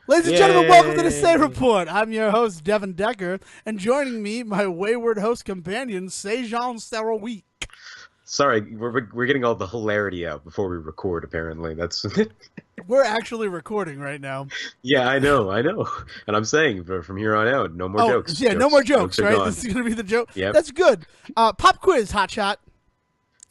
Ladies and Yay! gentlemen, welcome to the Say Report. I'm your host, Devon Decker, and joining me, my wayward host companion, Sejohn Week. Sorry, we're getting all the hilarity out before we record. Apparently, that's We're actually recording right now. yeah, I know, and I'm saying from here on out, no more Oh, jokes. yeah, no more Jokes jokes, are right? gone. This is going to be the joke. Yep. That's good. Pop quiz, hotshot.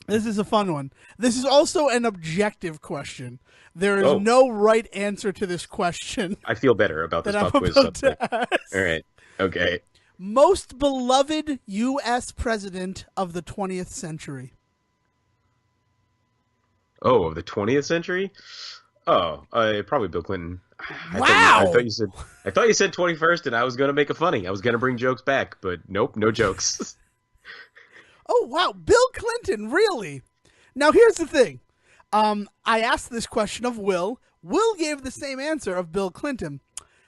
This is a fun one. This is also an objective question. There is Oh, no right answer to this question I feel better about that this I'm pop quiz about subject. to ask. All right, okay. Most beloved U.S. president of the 20th century. Oh, of the 20th century? Oh, probably Bill Clinton. Wow! I thought you said 21st, and I was gonna make a funny. I was gonna bring jokes back, but nope, no jokes. Oh, wow. Bill Clinton, really? Now, here's the thing. I asked this question of Will. Will gave the same answer of Bill Clinton.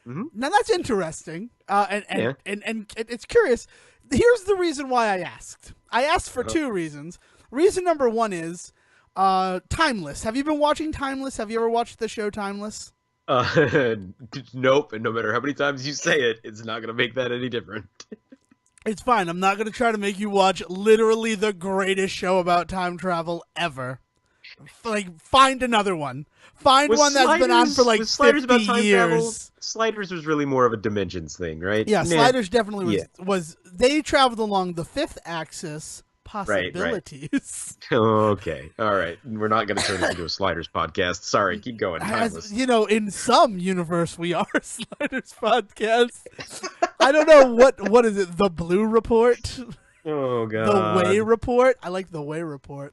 hmm Now, that's interesting, Yeah. and it's curious. Here's the reason why I asked. I asked for two reasons. Reason number one is Timeless. Have you been watching Timeless? Have you ever watched the show Timeless? Uh, nope. And no matter how many times you say it, it's not gonna make that any different. It's fine. I'm not going to try to make you watch literally the greatest show about time travel ever. Like, find another one. Find one that's been on for like was Sliders 50 about time travel? years. Sliders was really more of a dimensions thing, right? Yeah, Nah. Sliders definitely Yeah. was. They traveled along the fifth axis Right. possibilities. Okay. All right. We're not going to turn this into a Sliders podcast. Sorry. Keep going. Timeless. As you know, in some universe, we are a Sliders podcast. I don't know what is it? The Blue Report, Oh the God. Way Report. I like the Way Report.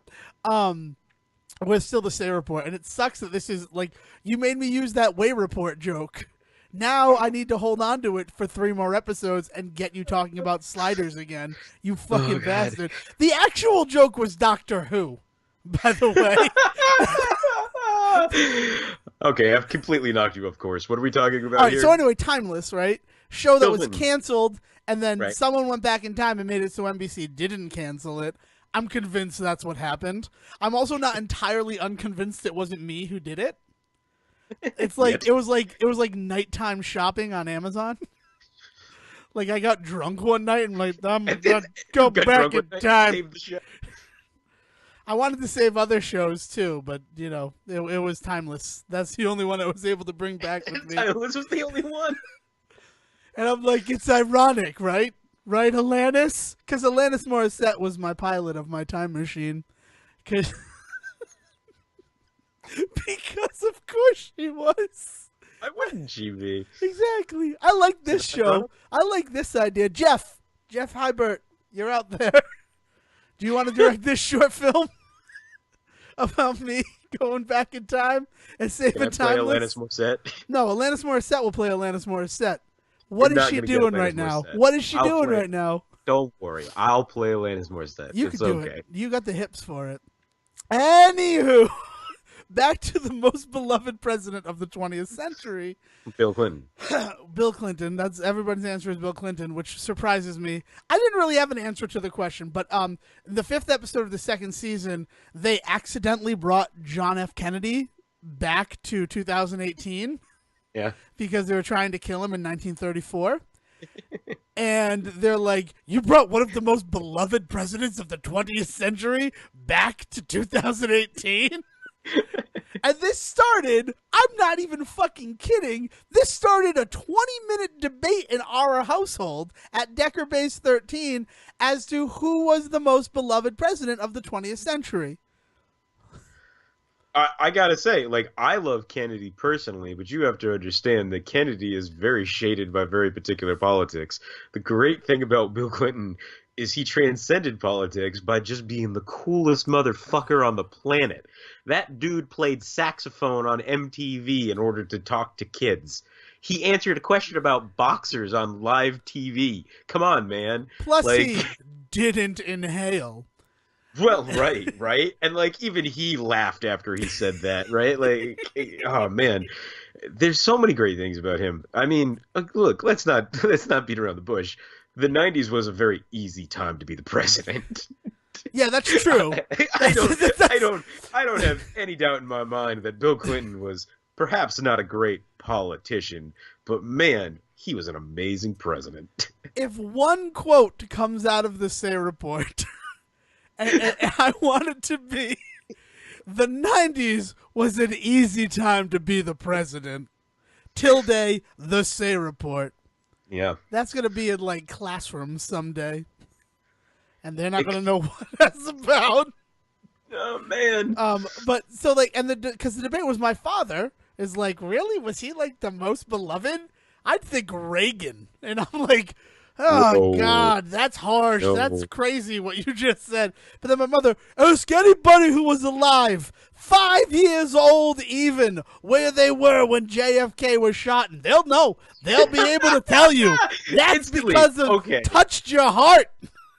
We're still the Say Report, and it sucks that this is like you made me use that Way Report joke. Now I need to hold on to it for 3 more episodes and get you talking about Sliders again. You fucking God. bastard. The actual joke was Doctor Who, by the way. Okay. I've completely knocked you off course. What are we talking about All right, here? so anyway, Timeless, right? Show that Bill was Clinton. canceled, and then Right. someone went back in time and made it so NBC didn't cancel it. I'm convinced that's what happened. I'm also not entirely unconvinced it wasn't me who did it. It's like Yet. it was like nighttime shopping on Amazon. Like I got drunk one night and like I'm gonna go Got back drunk in one night, time. saved the show. I wanted to save other shows too, but you know it was Timeless. That's the only one I was able to bring back with me. This was the only one. And I'm like, it's ironic, right? Right, Alanis? Because Alanis Morissette was my pilot of my time machine. Because of course she was. Why wouldn't she be? Exactly. I like this show. I like this idea. Jeff Hybert, you're out there. Do you want to direct this short film about me going back in time and Can I saving play Timeless? Alanis Morissette? No, Alanis Morissette will play Alanis Morissette. What You're is not she gonna get doing Alanis right now? Morissette. What is she I'll doing play- right now? Don't worry. I'll play Alanis Morissette. You It's could do okay. it. You got the hips for it. Anywho, back to the most beloved president of the 20th century, Bill Clinton. Bill Clinton. That's everybody's answer is Bill Clinton, which surprises me. I didn't really have an answer to the question, but in the 5th episode of the 2nd season, they accidentally brought John F. Kennedy back to 2018 Yeah. because they were trying to kill him in 1934. And they're like, you brought one of the most beloved presidents of the 20th century back to 2018? And this started, I'm not even fucking kidding, this started a 20-minute debate in our household at Decker Base 13 as to who was the most beloved president of the 20th century. I gotta say, like, I love Kennedy personally, but you have to understand that Kennedy is very shaded by very particular politics. The great thing about Bill Clinton is he transcended politics by just being the coolest motherfucker on the planet. That dude played saxophone on MTV in order to talk to kids. He answered a question about boxers on live TV. Come on, man. Plus, Like- he didn't inhale. Well, right. And like even he laughed after he said that, right? Like oh man. There's so many great things about him. I mean, look, let's not beat around the bush. The 90s was a very easy time to be the president. Yeah, that's true. I don't have any doubt in my mind that Bill Clinton was perhaps not a great politician, but man, he was an amazing president. If one quote comes out of the Say report, and I want it to be, the 90s was an easy time to be the president. Tilde, the Say report. Yeah. That's going to be in, like, classrooms someday. And they're not going to know what that's about. Oh, man. But, so, like, and because the debate was my father is like, really? Was he, like, the most beloved? I'd think Reagan. And I'm like, oh, Whoa. God, that's harsh. No. That's crazy what you just said. But then my mother, ask anybody who was alive, 5 years old even, where they were when JFK was shot, and they'll know. They'll be able to tell you. That's Instantly. because of Okay. touched your heart.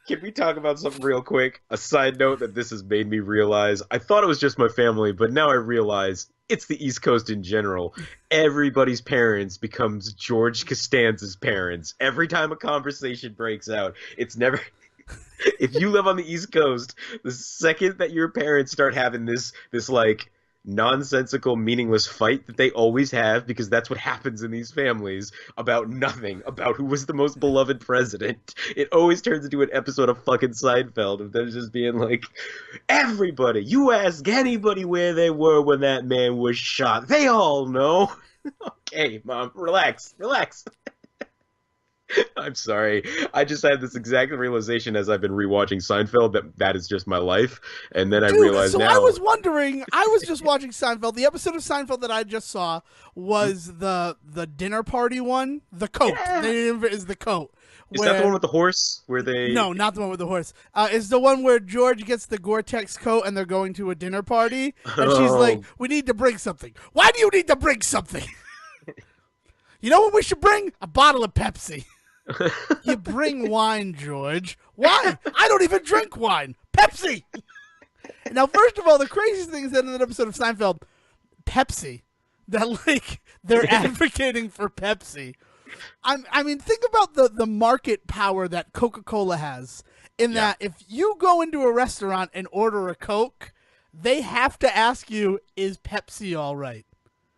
Can we talk about something real quick? A side note that this has made me realize. I thought it was just my family, but now I realize it's the East Coast in general. Everybody's parents becomes George Costanza's parents. Every time a conversation breaks out, it's never... If you live on the East Coast, the second that your parents start having this like nonsensical, meaningless fight that they always have, because that's what happens in these families, about nothing, about who was the most beloved president, it always turns into an episode of fucking Seinfeld of them just being like, everybody, you ask anybody where they were when that man was shot, they all know. Okay, Mom, relax. I'm sorry. I just had this exact realization as I've been rewatching Seinfeld that is just my life, and then I realized so now. I was wondering. I was just watching Seinfeld. The episode of Seinfeld that I just saw was the dinner party one. The coat. Yeah. The name of it is the coat. Is that the one with the horse? Where they? No, not the one with the horse. It's the one where George gets the Gore-Tex coat and they're going to a dinner party, and she's like, "We need to bring something." Why do you need to bring something? You know what we should bring? A bottle of Pepsi. You bring wine, George. Why? I don't even drink wine. Pepsi. Now, first of all, the craziest thing is that in that episode of Seinfeld, Pepsi, that like they're advocating for Pepsi. I mean, think about the market power that Coca-Cola has. In that, if you go into a restaurant and order a Coke, they have to ask you, "Is Pepsi all right?"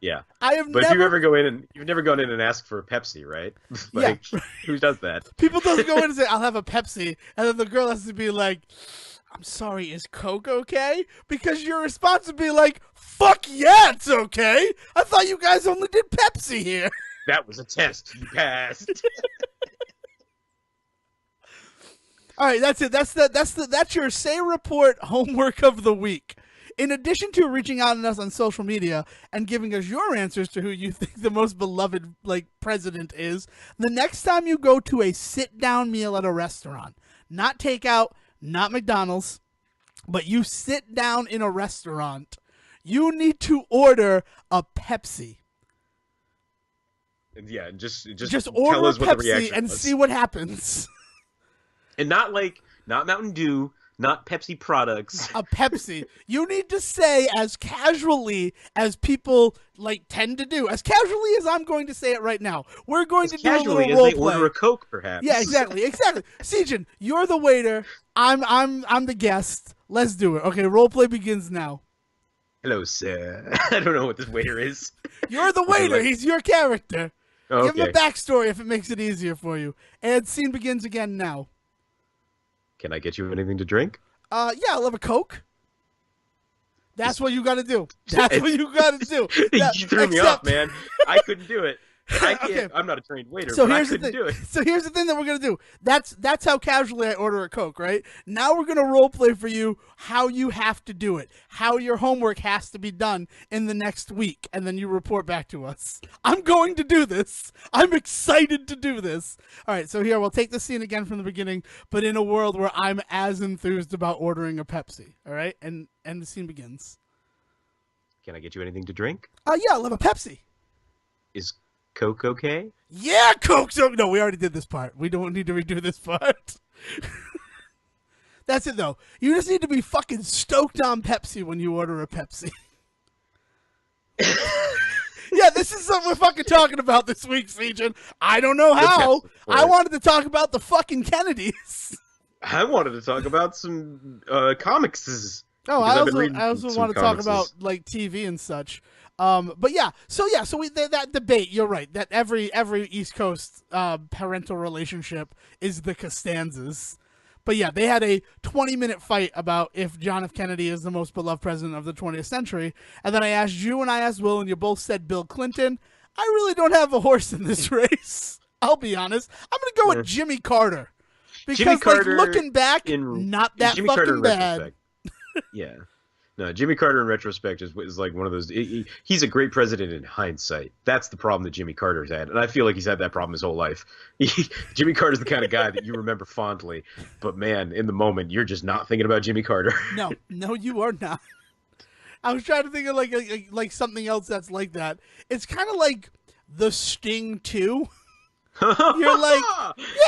Yeah. But if you ever go in you've never gone in and asked for a Pepsi, right? Like, yeah. Who does that? People don't go in and say, "I'll have a Pepsi," and then the girl has to be like, "I'm sorry, is Coke okay?" Because your response would be like, "Fuck yeah, it's okay. I thought you guys only did Pepsi here." That was a test. You passed. All right, that's it. That's your Say Report homework of the week. In addition to reaching out to us on social media and giving us your answers to who you think the most beloved president is, the next time you go to a sit-down meal at a restaurant, not takeout, not McDonald's, but you sit down in a restaurant, you need to order a Pepsi. Yeah, just order tell us a what the Pepsi reaction and was. see what happens. And not Mountain Dew, not Pepsi products. A Pepsi. You need to say as casually as people tend to do, as casually as I'm going to say it right now. We're going to do a little Casually as role they play. order a Coke, perhaps. Yeah, exactly. Sejohn, you're the waiter. I'm the guest. Let's do it. Okay, role play begins now. Hello, sir. I don't know what this waiter is. You're the waiter. He's your character. Oh, Give him okay. a backstory if it makes it easier for you. And scene begins again now. Can I get you anything to drink? Yeah, I'll have a Coke. That's what you got to do. That's what you got to do. You threw me off, man. I couldn't do it. I can't. Okay. I'm not a trained waiter, So but I here's the couldn't thing. do it. So here's the thing that we're gonna do. That's how casually I order a Coke, right? Now we're gonna role play for you how you have to do it, how your homework has to be done in the next week, and then you report back to us. I'm going to do this. I'm excited to do this. All right, so here we'll take the scene again from the beginning, but in a world where I'm as enthused about ordering a Pepsi. All right, and the scene begins. Can I get you anything to drink? Yeah, I'll have a Pepsi. Is Coke okay? Yeah, Coke. So no, we already did this part. We don't need to redo this part. That's it, though. You just need to be fucking stoked on Pepsi when you order a Pepsi. Yeah, this is something we're fucking talking about this week, Sejohn. I don't know how. I wanted to talk about the fucking Kennedys. I wanted to talk about some comics. Oh, I also want to talk comicses. about TV and such. But so that debate, you're right, that every East Coast parental relationship is the Costanzas. But yeah, they had a 20-minute fight about if John F. Kennedy is the most beloved president of the 20th century. And then I asked you and I asked Will, and you both said Bill Clinton. I really don't have a horse in this race. I'll be honest. I'm going to go with Jimmy Carter. Because Jimmy Carter, looking back, not that Jimmy fucking Carter bad. Yeah. No, Jimmy Carter in retrospect is like one of those. He's a great president in hindsight. That's the problem that Jimmy Carter's had, and I feel like he's had that problem his whole life. Jimmy Carter's the kind of guy that you remember fondly, but man, in the moment, you're just not thinking about Jimmy Carter. No, you are not. I was trying to think of like something else that's like that. It's kind of like The Sting 2. You're like,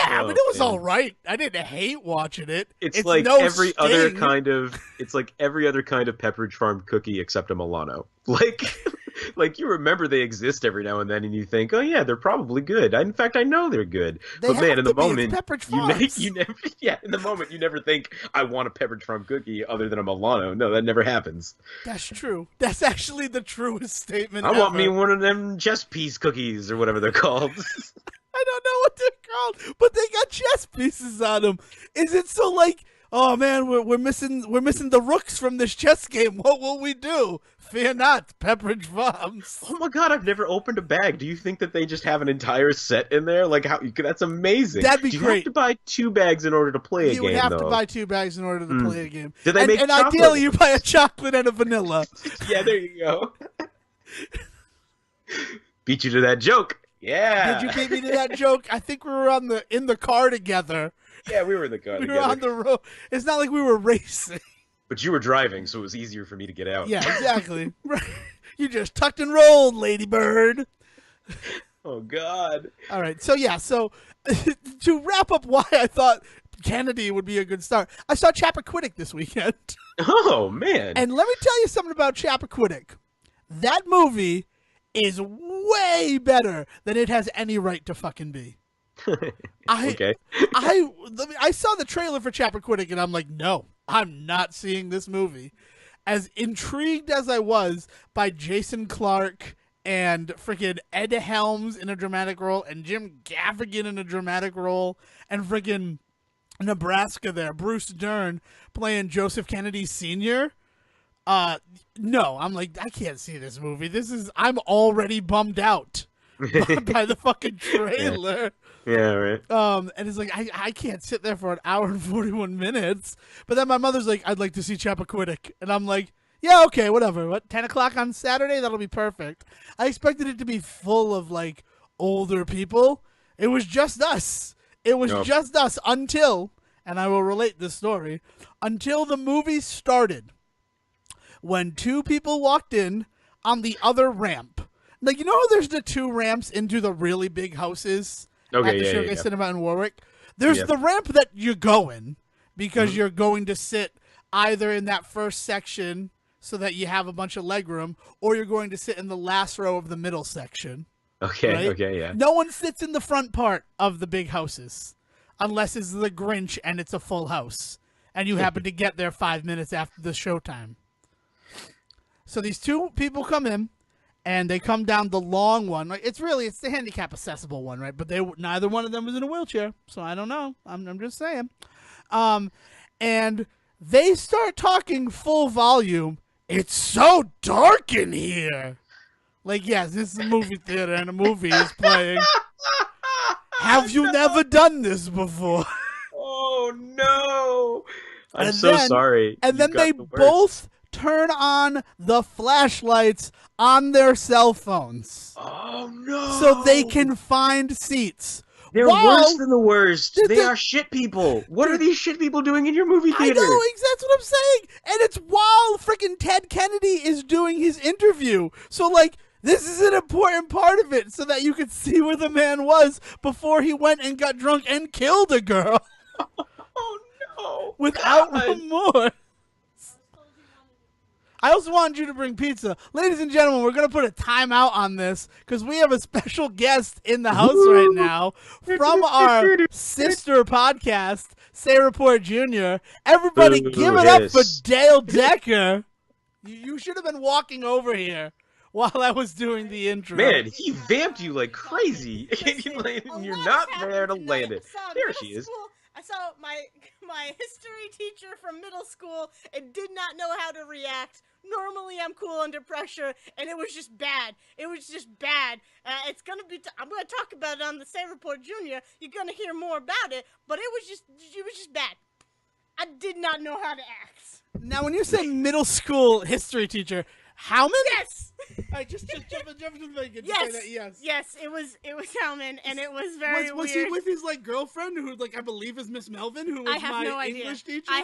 yeah, but it was all right. I didn't hate watching it. It's like no every Sting. other kind of. It's like every other kind of Pepperidge Farm cookie except a Milano. Like you remember they exist every now and then, and you think, oh yeah, they're probably good. In fact, I know they're good. But man, in the moment, you never. Yeah, in the moment, you never think I want a Pepperidge Farm cookie other than a Milano. No, that never happens. That's true. That's actually the truest statement. I want me one of them chess piece cookies or whatever they're called. I don't know what they're called, but they got chess pieces on them. Is it so like, oh man, we're missing the rooks from this chess game? What will we do? Fear not, Pepperidge Farms. Oh my god, I've never opened a bag. Do you think that they just have an entire set in there? Like how? That's amazing. That'd be great. great. You have to buy 2 bags in order to play a game. You would have to buy 2 bags in order to play a game. Did they make and chocolate? ideally, you buy a chocolate and a vanilla. Yeah, there you go. Beat you to that joke. Yeah. Did you beat me to that joke? I think we were in the car together. Yeah, we were in the car together. We were on the road. It's not like we were racing. But you were driving, so it was easier for me to get out. Yeah, exactly. You just tucked and rolled, Ladybird. Oh, God. All right. So to wrap up why I thought Kennedy would be a good start, I saw Chappaquiddick this weekend. Oh, man. And let me tell you something about Chappaquiddick. That movie is way better than it has any right to fucking be. Okay. I saw the trailer for Chappaquiddick and I'm like, no, I'm not seeing this movie. As intrigued as I was by Jason Clarke and freaking Ed Helms in a dramatic role and Jim Gaffigan in a dramatic role and freaking Nebraska there, Bruce Dern playing Joseph Kennedy Sr., no, I'm like, I can't see this movie. I'm already bummed out by the fucking trailer. Yeah, right. And it's like, I can't sit there for an hour and 41 minutes. But then my mother's like, I'd like to see Chappaquiddick. And I'm like, yeah, okay, whatever. What, 10 o'clock on Saturday? That'll be perfect. I expected it to be full of, like, older people. It was just us. It was just us until, and I will relate this story, until the movie started. When 2 people walked in on the other ramp. Like, you know how there's the 2 ramps into the really big houses at the Showcase Cinema in Warwick? There's the ramp that you go in because you're going to sit either in that first section so that you have a bunch of legroom, or you're going to sit in the last row of the middle section. Okay, right? okay, yeah. No one sits in the front part of the big houses unless it's the Grinch and it's a full house and you happen to get there 5 minutes after the showtime. So these 2 people come in, and they come down the long one. Like, it's the handicap accessible one, right? But neither one of them was in a wheelchair, so I don't know. I'm just saying. And they start talking full volume. It's so dark in here. Like, yes, this is a movie theater, and a movie is playing. Have you never done this before? Oh no! I'm so sorry. And then they both turn on the flashlights on their cell phones. Oh, no. So they can find seats. They're worse than the worst. They are shit people. What are these shit people doing in your movie theater? I know, that's what I'm saying. And it's while freaking Ted Kennedy is doing his interview. So, like, this is an important part of it so that you could see where the man was before he went and got drunk and killed a girl. Oh, no. Without remorse. I also wanted you to bring pizza. Ladies and gentlemen, we're going to put a timeout on this because we have a special guest in the house right now from our sister podcast, Say Report Jr. Everybody give it up for Dayle Decker. You should have been walking over here while I was doing the intro. Man, he vamped you like crazy. Listen, And a you're lot not happened there to tonight. land it. I saw There middle she is. school- I saw my history teacher from middle school and did not know how to react. Normally I'm cool under pressure, and it was just bad. It was just bad. It's gonna be. I'm gonna talk about it on the Say Report Junior. You're gonna hear more about it, but it was just bad. I did not know how to act. Now, when you say middle school history teacher, how many? Yes. Just jump into the thing and Yes. say that. Yes. Yes. It was Hellman, and it was very Was weird. he with his like girlfriend, who like I believe is Miss Melvin, who was I have my no idea. English teacher? I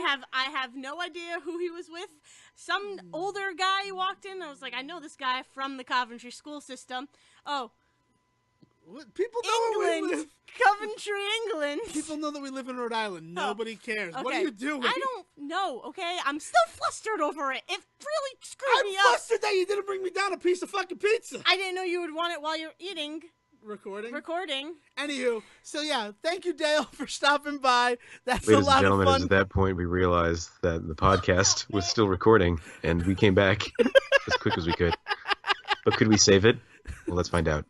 have no idea who he was with. Some older guy walked in. I was like, I know this guy from the Coventry school system. Oh, People know where we England, live. Coventry, England. People know that we live in Rhode Island. Nobody cares. Okay. What are you doing? I don't know. Okay, I'm still flustered over it. It really screwed I'm me up. flustered that you didn't bring me down a piece of fucking pizza. I didn't know you would want it while you're eating. Recording. Anywho, so yeah, thank you, Dayle, for stopping by. That's ladies a lot and gentlemen, of at fun. that point we realized that the podcast was still recording, and we came back as quick as we could. But could we save it? Well, let's find out.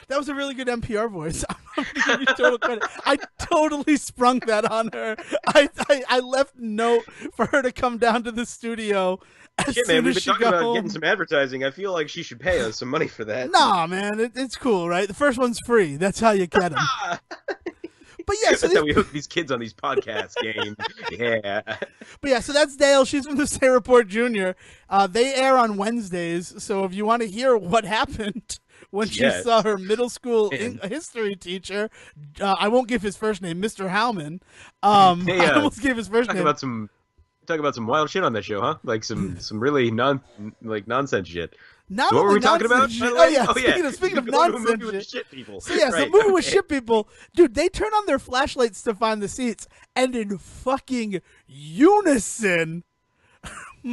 That was a really good NPR voice. I'm gonna give you total credit. I totally sprung that on her. I left a note for her to come down to the studio as Shit, soon man, we've as been she talking got about home. getting some advertising. I feel like she should pay us some money for that. Nah, man, it's cool, right? The first one's free. That's how you get them. But yeah, so That's how we hook these kids on these podcasts, game. Yeah. But yeah, so that's Dayle. She's from the Say Report Junior. They air on Wednesdays, so if you want to hear what happened when she Yes. saw her middle school Man. history teacher, I won't give his first name, Mr. Howman. Hey, I almost gave his first Talk name. about some wild shit on that show, huh? Like some really nonsense shit. Not So what were only we talking about? nonsense by shit- the way? Oh yeah, speaking of Going to a nonsense movie with shit. shit people. So yeah, Right, so movie with okay. shit people, dude. They turn on their flashlights to find the seats, and in fucking unison,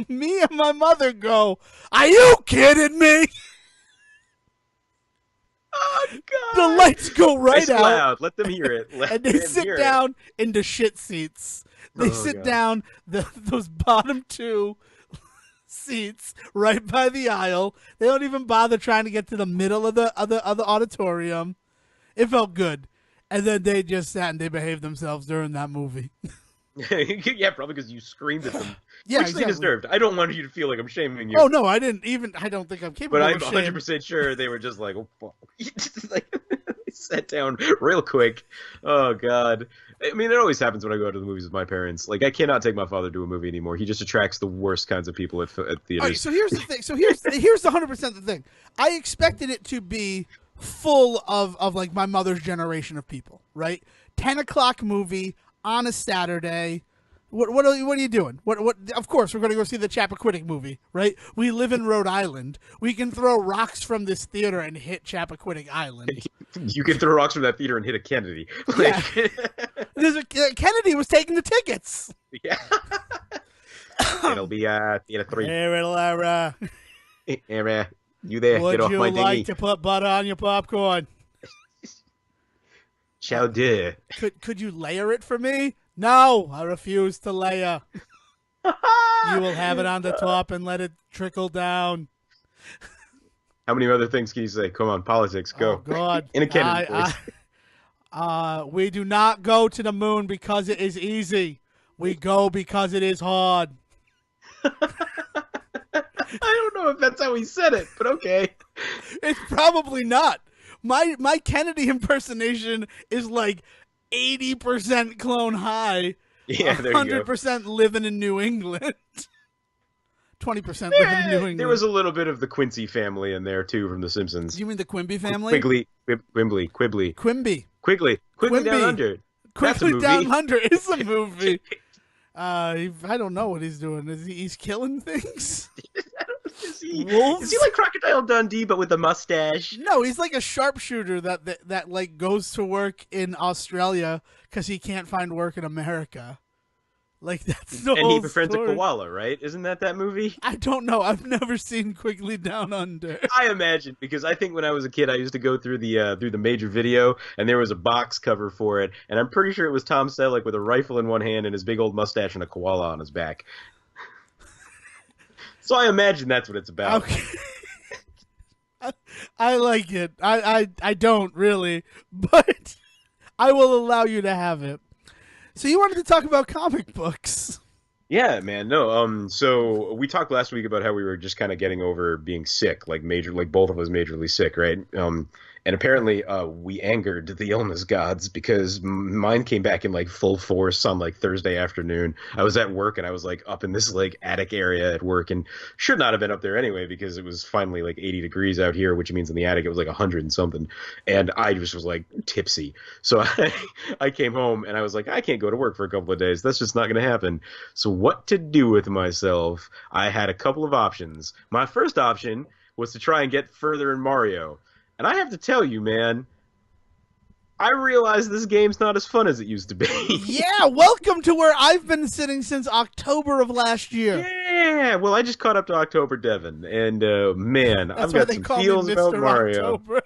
me and my mother go, "Are you kidding me?" Oh God! The lights go right Nice out, loud. Let them hear it. Let and they them sit hear it. down into shit seats. They Oh, sit God. down those bottom two seats right by the aisle. They don't even bother trying to get to the middle of the auditorium. It felt good. And then they just sat and they behaved themselves during that movie. Yeah, probably because you screamed at them. Yeah, Which exactly. they deserved. I don't want you to feel like I'm shaming you. Oh no, I don't think I'm capable But I'm of shame. 100% sure they were just like, oh, fuck. Just like, they sat down real quick. Oh, God. I mean, it always happens when I go to the movies with my parents. Like, I cannot take my father to a movie anymore. He just attracts the worst kinds of people at theaters. All right, so here's the thing. So here's 100% the thing. I expected it to be full of like my mother's generation of people, right? 10 o'clock movie on a Saturday. What are you doing? What? Of course, we're going to go see the Chappaquiddick movie, right? We live in Rhode Island. We can throw rocks from this theater and hit Chappaquiddick Island. You can throw rocks from that theater and hit a Kennedy. Yeah. Like, Kennedy was taking the tickets. yeah. It'll be theater 3. Hey, Lara, Hey, man. You there? would Get off you my like dinghy. to put butter on your popcorn? Chow de. Could you layer it for me? No, I refuse to layer. You will have it on the top and let it trickle down. How many other things can you say? Come on, politics, go. Oh God! In a Kennedy voice. We do not go to the moon because it is easy. We go because it is hard. I don't know if that's how he said it, but okay. It's probably not. My Kennedy impersonation is like 80% clone high. Yeah, there you go. 100% living in New England. 20% living in New England. There was a little bit of the Quincy family in there too from The Simpsons. You mean the Quimby family? Quigley, Quimbly, Quimby. Quigley Quimby. Down Under. That's a Quickly movie. Down Under is a movie. I don't know what he's doing. He's killing things? Wolves? Is he like Crocodile Dundee but with a mustache? No, he's like a sharpshooter that like goes to work in Australia because he can't find work in America. Like that's the And whole he befriends story. a koala, right? Isn't that movie? I don't know. I've never seen Quickly Down Under. I imagine, because I think when I was a kid, I used to go through the major video, and there was a box cover for it, and I'm pretty sure it was Tom Selleck with a rifle in one hand and his big old mustache and a koala on his back. So I imagine that's what it's about. Okay. I like it. I don't really, but I will allow you to have it. So you wanted to talk about comic books. Yeah, man. No, so we talked last week about how we were just kind of getting over being sick, like both of us majorly sick, right? And apparently, we angered the illness gods because mine came back in like full force on like Thursday afternoon. I was at work and I was like up in this like attic area at work and should not have been up there anyway because it was finally like 80 degrees out here, which means in the attic it was like 100 and something. And I just was like tipsy. So I came home and I was like, I can't go to work for a couple of days. That's just not going to happen. So what to do with myself? I had a couple of options. My first option was to try and get further in Mario. And I have to tell you, man, I realize this game's not as fun as it used to be. Yeah, welcome to where I've been sitting since October of last year. Yeah, well, I just caught up to October Devon, and man, That's I've why got they some call feels me about Mr. Mario. October.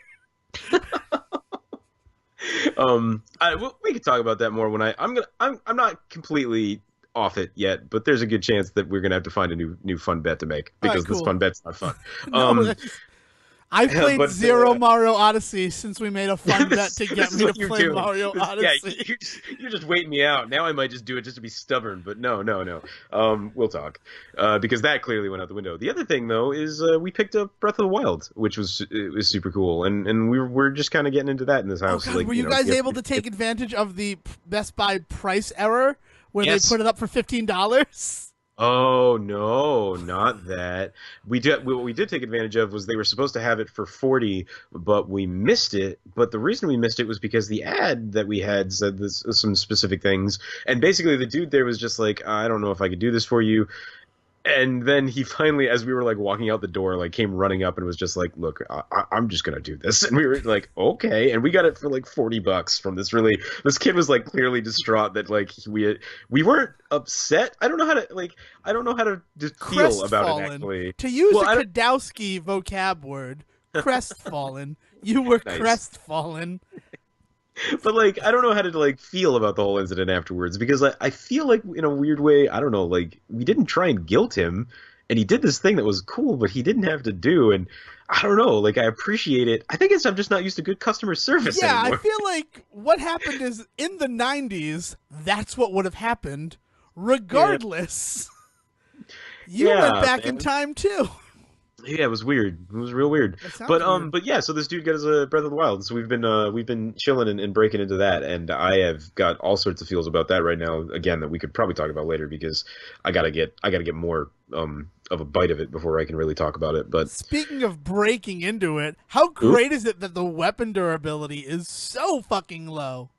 We could talk about that more when I'm not completely off it yet, but there's a good chance that we're gonna have to find a new fun bet to make because All right, cool. this fun bet's not fun. No, I played but, Zero Mario Odyssey since we made a fun bet to get this is me what to you're play doing. Mario Odyssey. Yeah, you're just waiting me out. Now I might just do it just to be stubborn, but no. We'll talk because that clearly went out the window. The other thing though is we picked up Breath of the Wild, which was super cool, and we're just kind of getting into that in this house. Oh, God, like, were you guys able to take advantage of the Best Buy price error where Yes. they put it up for $15? Oh no, not that. What we did take advantage of was they were supposed to have it for 40, but we missed it. But the reason we missed it was because the ad that we had said some specific things, and basically the dude there was just like, I don't know if I could do this for you. And then he finally, as we were like walking out the door, like came running up and was just like, "Look, I'm just gonna do this." And we were like, "Okay." And we got it for like $40 from this kid was like clearly distraught that like we weren't upset. I don't know how to just feel about it actually. To use a Kadowski vocab word, crestfallen. You were Nice. crestfallen. But like I don't know how to like feel about the whole incident afterwards because I feel like in a weird way I don't know, like we didn't try and guilt him and he did this thing that was cool but he didn't have to do, and I don't know, like I appreciate it. I think I'm just not used to good customer service anymore. I feel like what happened is in the 90s that's what would have happened regardless. You went back in time too. Yeah, it was weird. It was real weird. But yeah, so this dude got his Breath of the Wild. So we've been chilling and breaking into that, and I have got all sorts of feels about that right now. Again, that we could probably talk about later because I gotta get more of a bite of it before I can really talk about it. But speaking of breaking into it, how great is it that the weapon durability is so fucking low?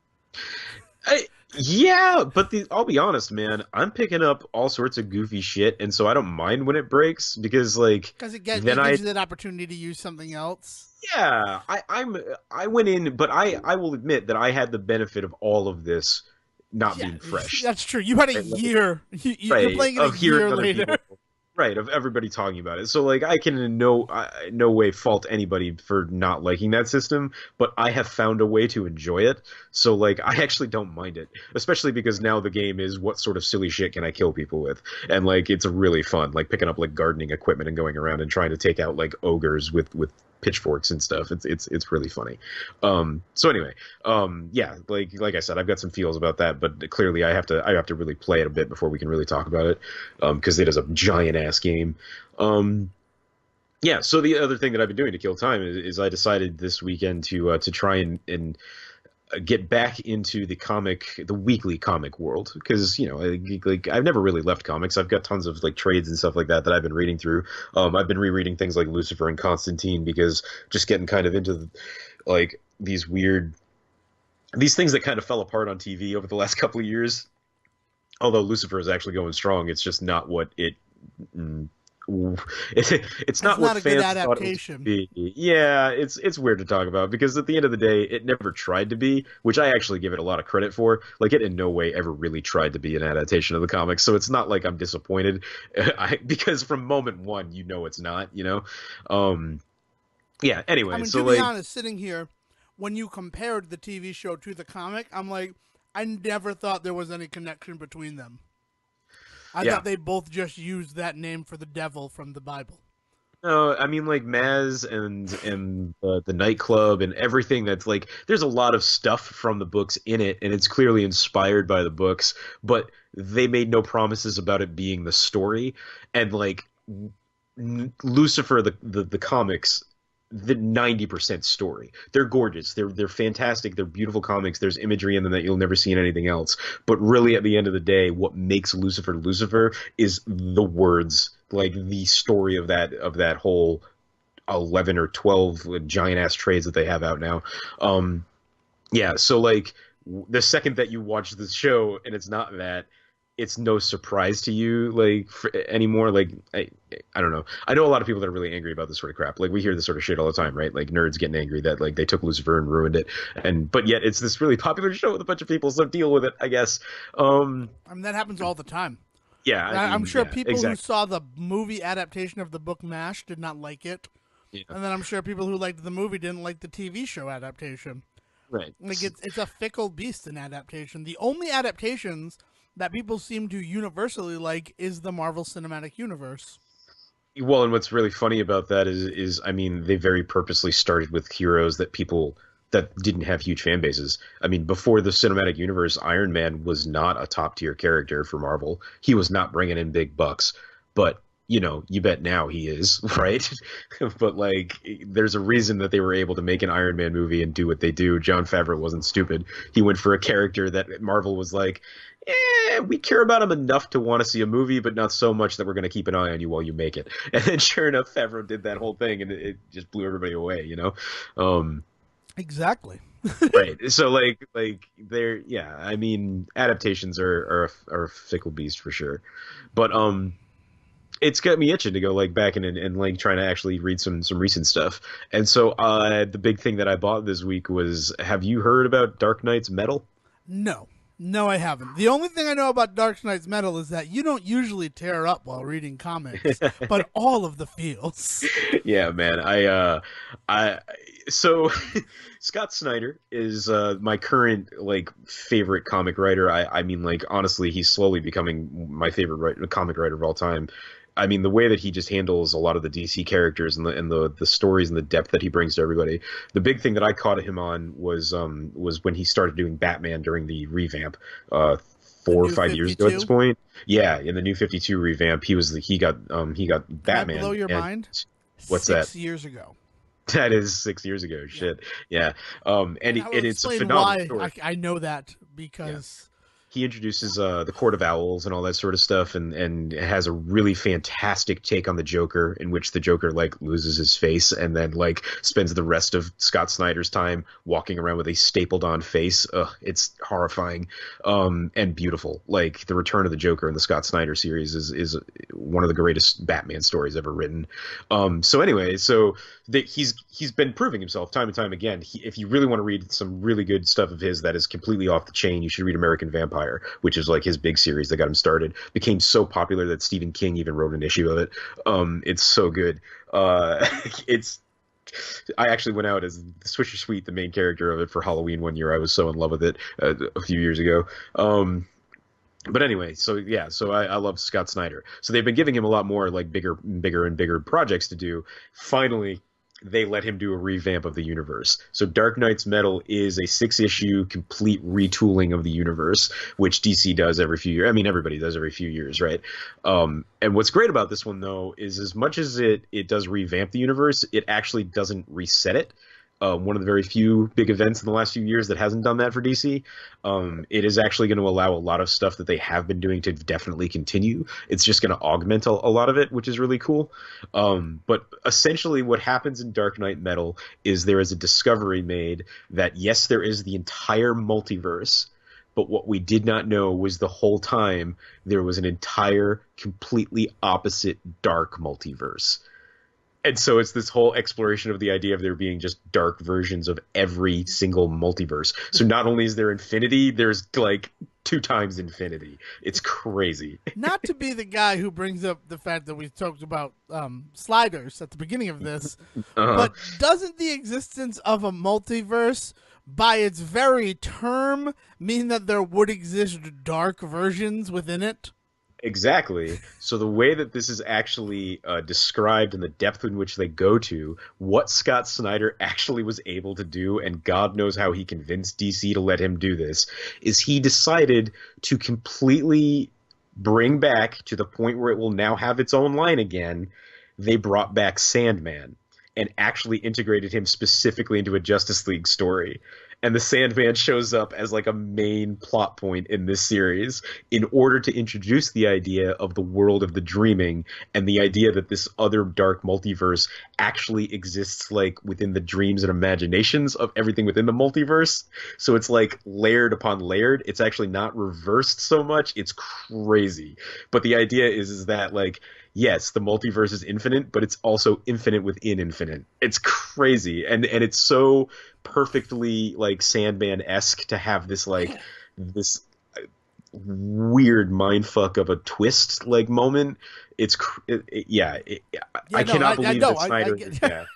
Yeah, but I'll be honest, man. I'm picking up all sorts of goofy shit, and so I don't mind when it breaks because it gives you that opportunity to use something else. Yeah, I went in, but I will admit that I had the benefit of all of this not being fresh. That's true. You had a year. You're playing it a year later. People, right, of everybody talking about it. So like I can in no way fault anybody for not liking that system, but I have found a way to enjoy it. So like I actually don't mind it, especially because now the game is what sort of silly shit can I kill people with, and like it's really fun, like picking up like gardening equipment and going around and trying to take out like ogres with pitchforks and stuff. It's really funny. So anyway, yeah, like I said, I've got some feels about that, but clearly I have to really play it a bit before we can really talk about it, because it is a giant ass game. Yeah. So the other thing that I've been doing to kill time is I decided this weekend to try and get back into the weekly comic world, because like I've never really left comics. I've got tons of like trades and stuff like that I've been reading through. I've been rereading things like Lucifer and Constantine because just getting kind of into like these things that kind of fell apart on TV over the last couple of years. Although Lucifer is actually going strong, it's just not what it. It's not what fans thought it would be. Yeah, it's weird to talk about because at the end of the day, it never tried to be, which I actually give it a lot of credit for. Like it in no way ever really tried to be an adaptation of the comics, so it's not like I'm disappointed because from moment one, it's not. Yeah. Anyway, so to be honest, sitting here, when you compared the TV show to the comic, I'm like, I never thought there was any connection between them. I thought they both just used that name for the devil from the Bible. No, I mean like Maz and the nightclub and everything that's like there's a lot of stuff from the books in it and it's clearly inspired by the books, but they made no promises about it being the story and like Lucifer the comics the 90% story. They're gorgeous. They're fantastic. They're beautiful comics. There's imagery in them that you'll never see in anything else. But really at the end of the day, what makes Lucifer Lucifer is the words, like the story of that whole 11 or 12 giant ass trades that they have out now. Yeah, so like the second that you watch the show and it's not that, it's no surprise to you like anymore. Like I don't know. I know a lot of people that are really angry about this sort of crap. Like we hear this sort of shit all the time, right? Like nerds getting angry that like they took Lucifer and ruined it, and but yet it's this really popular show with a bunch of people, so deal with it, I guess. I mean, that happens all the time. Yeah, I'm sure yeah, people exactly. who saw the movie adaptation of the book MASH did not like it. Yeah. And then I'm sure people who liked the movie didn't like the TV show adaptation. Right. Like it's a fickle beast in adaptation. The only adaptations that people seem to universally like is the Marvel Cinematic Universe. Well, and what's really funny about that is I mean, they very purposely started with heroes that people that didn't have huge fan bases. I mean, before the cinematic universe, Iron Man was not a top tier character for Marvel. He was not bringing in big bucks, but you know, you bet now he is, right? But like, there's a reason that they were able to make an Iron Man movie and do what they do. Jon Favreau wasn't stupid. He went for a character that Marvel was like, we care about him enough to want to see a movie, but not so much that we're going to keep an eye on you while you make it. And then sure enough, Favreau did that whole thing and it just blew everybody away, you know? Exactly. Right. So like they're, yeah, I mean, adaptations are a fickle beast for sure. But, it's got me itching to go like back and like trying to actually read some recent stuff. And so the big thing that I bought this week was, have you heard about Dark Knight's Metal? No, I haven't. The only thing I know about Dark Knight's Metal is that you don't usually tear up while reading comics, but all of the feels. Yeah, man. So Scott Snyder is my current like favorite comic writer. I mean, like honestly, he's slowly becoming my favorite comic writer of all time. I mean, the way that he just handles a lot of the DC characters and the stories and the depth that he brings to everybody. The big thing that I caught him on was when he started doing Batman during the revamp, 4 or 5 years ago at this point. Yeah, in the New 52 revamp, he got Batman. Can I blow your mind? What's that? 6 years ago. That is 6 years ago. Shit. Yeah. And it's a explain phenomenal why story. I know that because He introduces the Court of Owls and all that sort of stuff, and has a really fantastic take on the Joker, in which the Joker like loses his face and then like spends the rest of Scott Snyder's time walking around with a stapled on face. Ugh, it's horrifying, and beautiful. Like the Return of the Joker in the Scott Snyder series is one of the greatest Batman stories ever written. So anyway, he's been proving himself time and time again. If you really want to read some really good stuff of his that is completely off the chain, you should read American Vampire, which is like his big series that got him started. Became so popular that Stephen King even wrote an issue of it. It's so good. I actually went out as Swisher Sweet, the main character of it, for Halloween one year. I was so in love with it a few years ago. But anyway, so I love Scott Snyder. So they've been giving him a lot more like bigger and bigger projects to do. Finally, they let him do a revamp of the universe. So Dark Knight's Metal is a 6-issue complete retooling of the universe, which DC does every few years. I mean, everybody does every few years, right? And what's great about this one, though, is as much as it does revamp the universe, it actually doesn't reset it. One of the very few big events in the last few years that hasn't done that for DC. It is actually going to allow a lot of stuff that they have been doing to definitely continue. It's just going to augment a lot of it, which is really cool. But essentially what happens in Dark Knight Metal is there is a discovery made that, yes, there is the entire multiverse, but what we did not know was the whole time there was an entire completely opposite dark multiverse. And so it's this whole exploration of the idea of there being just dark versions of every single multiverse. So not only is there infinity, there's like 2 times infinity. It's crazy. not to be the guy who brings up the fact that we talked about sliders at the beginning of this, but doesn't the existence of a multiverse by its very term mean that there would exist dark versions within it? Exactly. So the way that this is actually described and the depth in which they go to, what Scott Snyder actually was able to do, and God knows how he convinced DC to let him do this, is he decided to completely bring back to the point where it will now have its own line again. They brought back Sandman and actually integrated him specifically into a Justice League story. And the Sandman shows up as like a main plot point in this series in order to introduce the idea of the world of the dreaming and the idea that this other dark multiverse actually exists like within the dreams and imaginations of everything within the multiverse. So it's like layered upon layered. It's actually not reversed so much. It's crazy. But the idea is that like yes, the multiverse is infinite, but it's also infinite within infinite. It's crazy, and it's so perfectly like Sandman-esque to have this like this weird mindfuck of a twist like moment. It's I cannot believe that Snyder.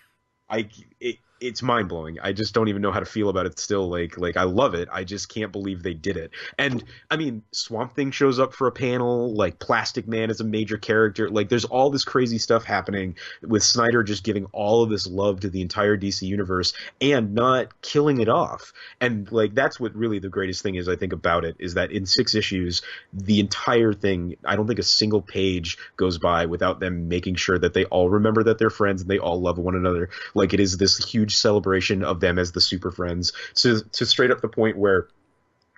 It's mind blowing. I just don't even know how to feel about it still. Like I love it. I just can't believe they did it. And I mean, Swamp Thing shows up for a panel. Like Plastic Man is a major character. Like there's all this crazy stuff happening with Snyder just giving all of this love to the entire DC universe and not killing it off. And like that's what really the greatest thing is I think about it is that in 6 issues, the entire thing. I don't think a single page goes by without them making sure that they all remember that they're friends and they all love one another. Like it is this huge celebration of them as the super friends to straight up the point where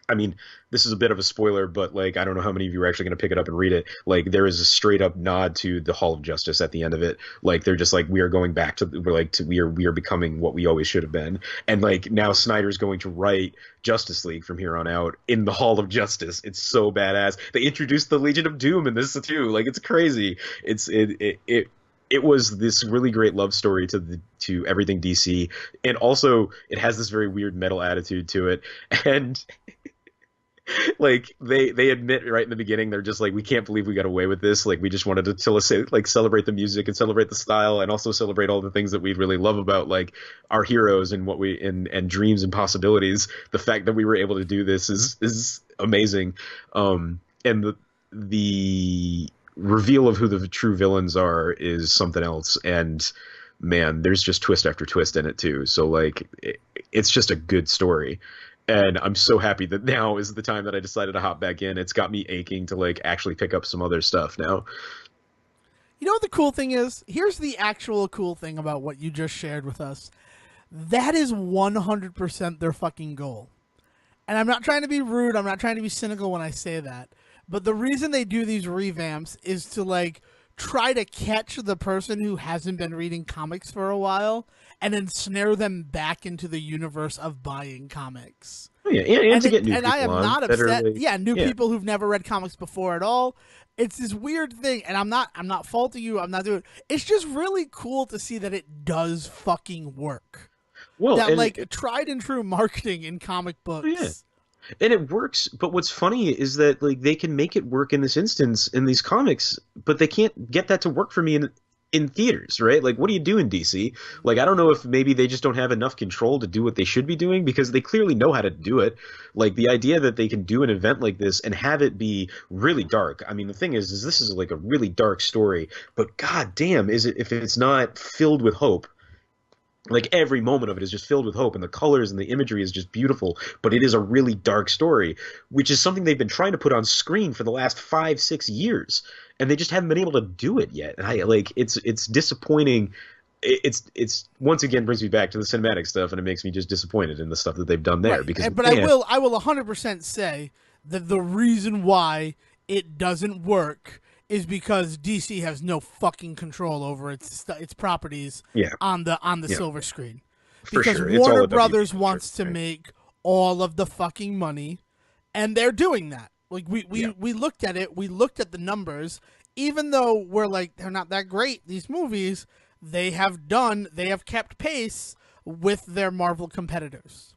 I mean this is a bit of a spoiler but like I don't know how many of you are actually going to pick it up and read it. Like there is a straight up nod to the Hall of Justice at the end of it. Like they're just like we are going back to we are becoming what we always should have been. And like now Snyder's going to write Justice League from here on out in the Hall of Justice. It's so badass. They introduced the Legion of Doom in this too. Like it's crazy. It was this really great love story to everything DC, and also it has this very weird metal attitude to it. And like they admit right in the beginning, they're just like, we can't believe we got away with this. Like we just wanted to like celebrate the music and celebrate the style, and also celebrate all the things that we really love about like our heroes and what we and dreams and possibilities. The fact that we were able to do this is amazing. And the reveal of who the true villains are is something else, and man, there's just twist after twist in it too. So like it's just a good story, and I'm so happy that now is the time that I decided to hop back in. It's got me aching to like actually pick up some other stuff now. You know what the cool thing is? Here's the actual cool thing about what you just shared with us. That is 100% their fucking goal. And I'm not trying to be rude, I'm not trying to be cynical when I say that. But the reason they do these revamps is to like try to catch the person who hasn't been reading comics for a while and then snare them back into the universe of buying comics. Oh, yeah, and to get new and people I am on not upset. like, New people who've never read comics before at all. It's this weird thing, and I'm not faulting you. I'm not doing. It's just really cool to see that it does fucking work. Well, that like tried and true marketing in comic books. Oh, yeah. And it works, but what's funny is that like they can make it work in this instance in these comics, but they can't get that to work for me in theaters, right? Like, what do you do in DC? Like, I don't know if maybe they just don't have enough control to do what they should be doing, because they clearly know how to do it. Like, the idea that they can do an event like this and have it be really dark. I mean, the thing is this is like a really dark story, but goddamn, is it if it's not filled with hope? Like every moment of it is just filled with hope, and the colors and the imagery is just beautiful, but it is a really dark story, which is something they've been trying to put on screen for the last 5-6 years, and they just haven't been able to do it yet. And I like it's disappointing. It's once again brings me back to the cinematic stuff, and it makes me just disappointed in the stuff that they've done there. Right. Because but I will 100% say that the reason why it doesn't work is because DC has no fucking control over its properties on the silver screen. Because sure. Warner Brothers wants to make all of the fucking money, and they're doing that. Like we looked at it, we looked at the numbers. Even though we're like they're not that great, these movies, they have kept pace with their Marvel competitors.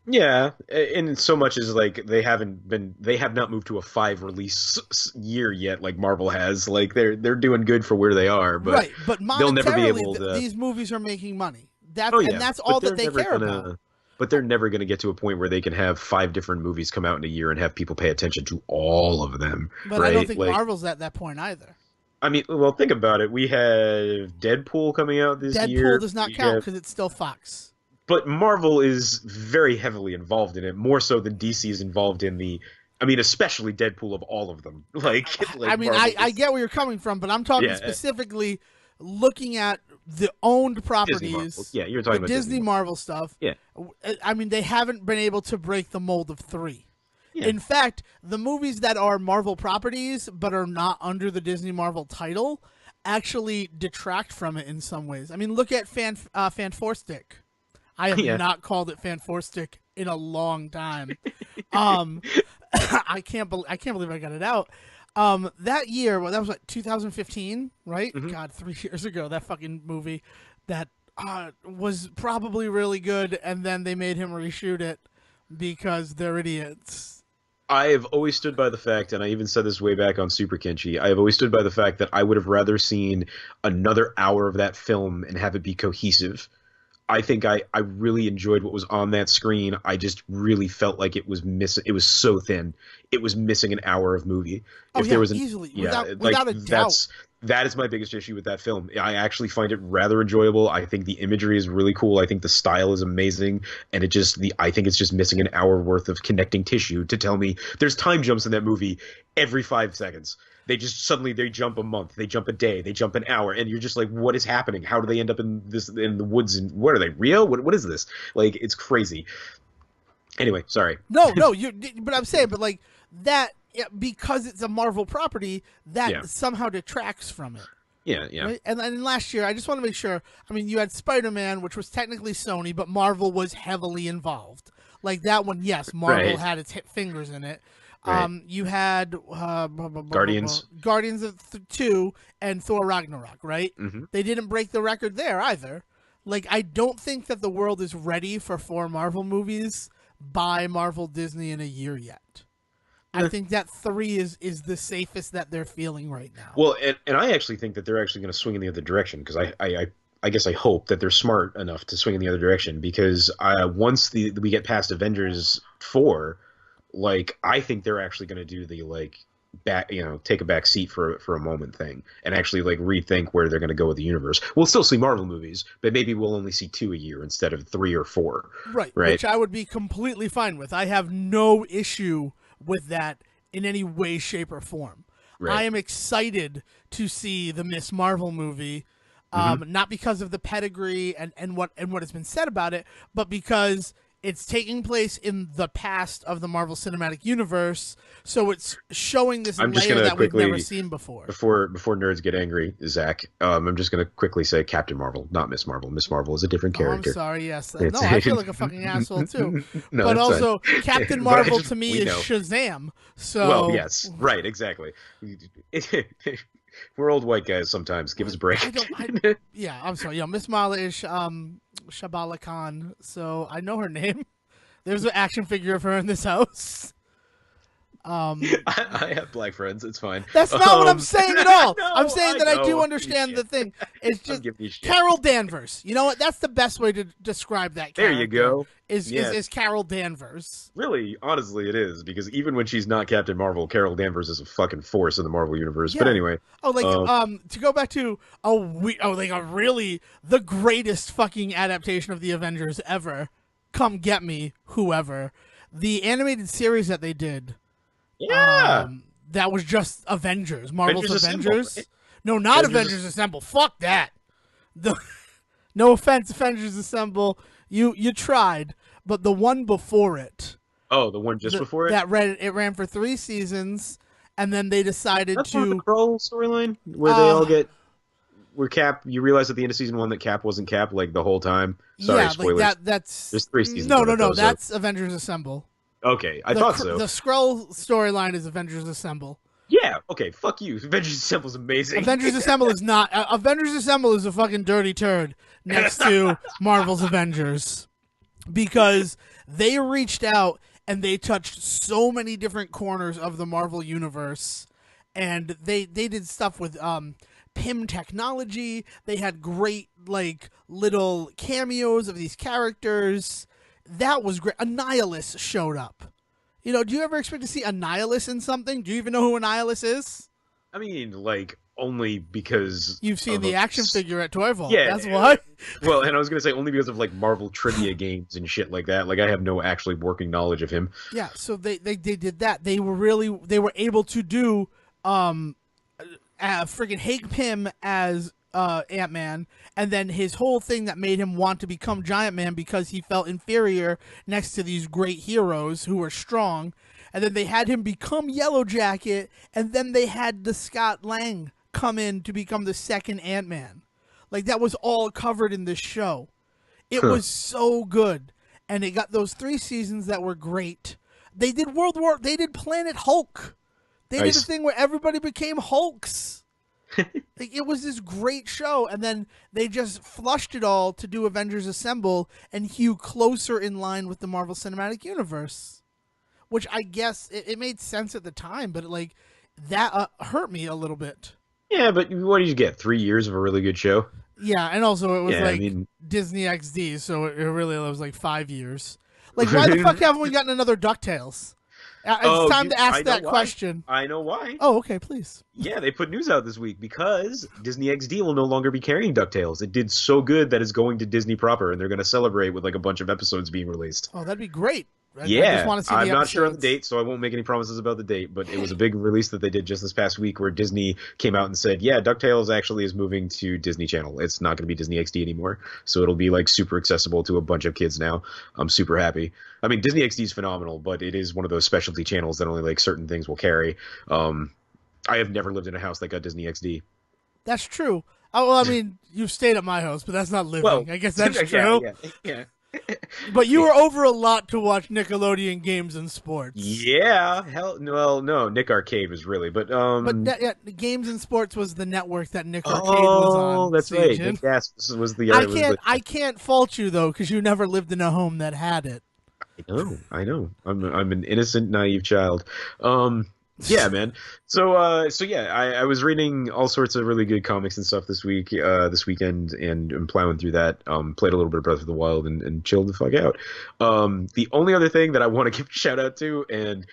Yeah, and so much as like they have not moved to a 5 release year yet, like Marvel has. Like they're doing good for where they are, but right. But they'll never be able to. These movies are making money. That's all that they care about. but they're never going to get to a point where they can have 5 different movies come out in a year and have people pay attention to all of them. But right? I don't think like, Marvel's at that point either. I mean, well, think about it. We have Deadpool coming out this year. Deadpool does not count because it's still Fox. But Marvel is very heavily involved in it, more so than DC is involved in the. I mean, especially Deadpool of all of them. I mean, I get where you're coming from, but I'm talking specifically looking at the owned properties. Yeah, you're talking about Disney Marvel stuff. Yeah. I mean, they haven't been able to break the mold of 3. Yeah. In fact, the movies that are Marvel properties but are not under the Disney Marvel title actually detract from it in some ways. I mean, look at Fan4stick. I have not called it Fan4stick in a long time. I can't believe I got it out. That year, well, that was like 2015, right? Mm-hmm. God, 3 years ago. That fucking movie that was probably really good, and then they made him reshoot it because they're idiots. I have always stood by the fact, and I even said this way back on Super Kenshi, I have always stood by the fact that I would have rather seen another hour of that film and have it be cohesive. I think I really enjoyed what was on that screen. I just really felt like it was missing. It was so thin. It was missing an hour of movie. Oh, easily. Without a doubt. That is my biggest issue with that film. I actually find it rather enjoyable. I think the imagery is really cool. I think the style is amazing, and I think it's just missing an hour worth of connecting tissue to tell me there's time jumps in that movie every 5 seconds. They just suddenly they jump a month, they jump a day, they jump an hour, and you're just like, what is happening? How do they end up in the woods? And what are they? Rio? What is this? Like, it's crazy. Anyway, sorry. No, but I'm saying, but like that. Yeah, because it's a Marvel property, that somehow detracts from it. Yeah. Right? And then last year, I just want to make sure, I mean, you had Spider-Man, which was technically Sony, but Marvel was heavily involved. Like that one, yes, Marvel had its fingers in it. Right. You had Guardians of 2 and Thor Ragnarok, right? Mm-hmm. They didn't break the record there either. Like, I don't think that the world is ready for 4 Marvel movies by Marvel Disney in a year yet. I think that 3 is the safest that they're feeling right now. Well, and I actually think that they're actually going to swing in the other direction, because I guess I hope that they're smart enough to swing in the other direction, because once we get past Avengers 4, like, I think they're actually going to do the take a back seat for a moment thing, and actually like rethink where they're going to go with the universe. We'll still see Marvel movies, but maybe we'll only see 2 a year instead of 3 or 4. Right, which I would be completely fine with. I have no issue with that in any way, shape, or form. Right. I am excited to see the Miss Marvel movie, not because of the pedigree and what has been said about it, but because it's taking place in the past of the Marvel Cinematic Universe, so it's showing this layer that we've never seen before. Before nerds get angry, Zach, I'm just going to quickly say Captain Marvel, not Miss Marvel. Miss Marvel is a different character. I'm sorry, yes. No, I feel like a fucking asshole, too. No, but also, Captain Marvel to me is Shazam. So... Well, yes, right, exactly. We're old white guys sometimes. Give us a break. I'm sorry. Miss Marvel is Shabala Khan, so I know her name. There's an action figure of her in this house. I have black friends. It's fine. That's not what I'm saying at all. No, I'm saying that I do understand the thing. It's just Carol Danvers. You know what? That's the best way to describe that character. There you go. Is Carol Danvers. Really, honestly, it is, because even when she's not Captain Marvel, Carol Danvers is a fucking force in the Marvel universe. Yeah. But anyway. To go back to really the greatest fucking adaptation of the Avengers ever. Come get me, whoever. The animated series that they did. Yeah. That was just Avengers. Marvel's Avengers. Assemble. No, not Avengers Assemble. Fuck that. No offense, Avengers Assemble. You tried, but the one before it. Oh, the one before it? It ran for 3 seasons, and then they decided That's to... the Skrull storyline? Where they all get... Where Cap... You realize at the end of season 1 that Cap wasn't Cap, like, the whole time? Sorry, spoilers. That's... There's 3 seasons. No. That's Avengers Assemble. Okay, I thought so. The Skrull storyline is Avengers Assemble. Yeah, okay, fuck you. Avengers Assemble is amazing. Avengers Assemble is not... Avengers Assemble is a fucking dirty turd next to Marvel's Avengers. Because they reached out and they touched so many different corners of the Marvel universe. And they did stuff with PIM technology. They had great, little cameos of these characters. that was great. Annihilus showed up. You know, do you ever expect to see Annihilus in something? Do you even know who Annihilus is? I mean, like, only because You've seen of the action figure at Toy Vault. Yeah, That's why. Well, and I was gonna say only because of like Marvel trivia games and shit like that. Like, I have no actually working knowledge of him. Yeah, so they did that. They were able to do freaking Hank Pym as Ant-Man, and then his whole thing that made him want to become Giant Man because he felt inferior next to these great heroes who were strong. And then they had him become Yellow Jacket, and then they had the Scott Lang come in to become the second Ant-Man. Like, that was all covered in this show. It was so good. And it got those 3 seasons that were great. They did they did Planet Hulk. They did a thing where everybody became Hulks. Like, it was this great show, and then they just flushed it all to do Avengers Assemble and hew closer in line with the Marvel Cinematic Universe. Which I guess it made sense at the time, but like that hurt me a little bit. Yeah, but what did you get? 3 years of a really good show? Yeah, and also it was Disney XD, so it really was like 5 years. Like, why the fuck haven't we gotten another DuckTales? It's time to ask that question. I know why. Oh, okay, please. Yeah, they put news out this week because Disney XD will no longer be carrying DuckTales. It did so good that it's going to Disney proper, and they're going to celebrate with like a bunch of episodes being released. Oh, that'd be great. I just want to see I'm the not sure on the episodes. date, so I won't make any promises about the date, but it was a big release that they did just this past week where Disney came out and said, yeah, DuckTales actually is moving to Disney Channel. It's not going to be Disney XD anymore, so it'll be like super accessible to a bunch of kids now. I'm super happy. I mean, Disney XD is phenomenal, but it is one of those specialty channels that only like certain things will carry. I have never lived in a house that got Disney XD. That's true. Oh, well, I mean, you've stayed at my house, but that's not living. Well, I guess that's true. Yeah. But you were over a lot to watch Nickelodeon games and sports. Yeah, no, Nick Arcade was really, but Games and Sports was the network that Nick Arcade was on. Oh, that's right. Nick Gas was the. I can't fault you though, because you never lived in a home that had it. I know. I'm an innocent, naive child. Yeah, man. So yeah, I was reading all sorts of really good comics and stuff this weekend, and I'm plowing through that. Played a little bit of Breath of the Wild and chilled the fuck out. The only other thing that I want to give a shout out to, and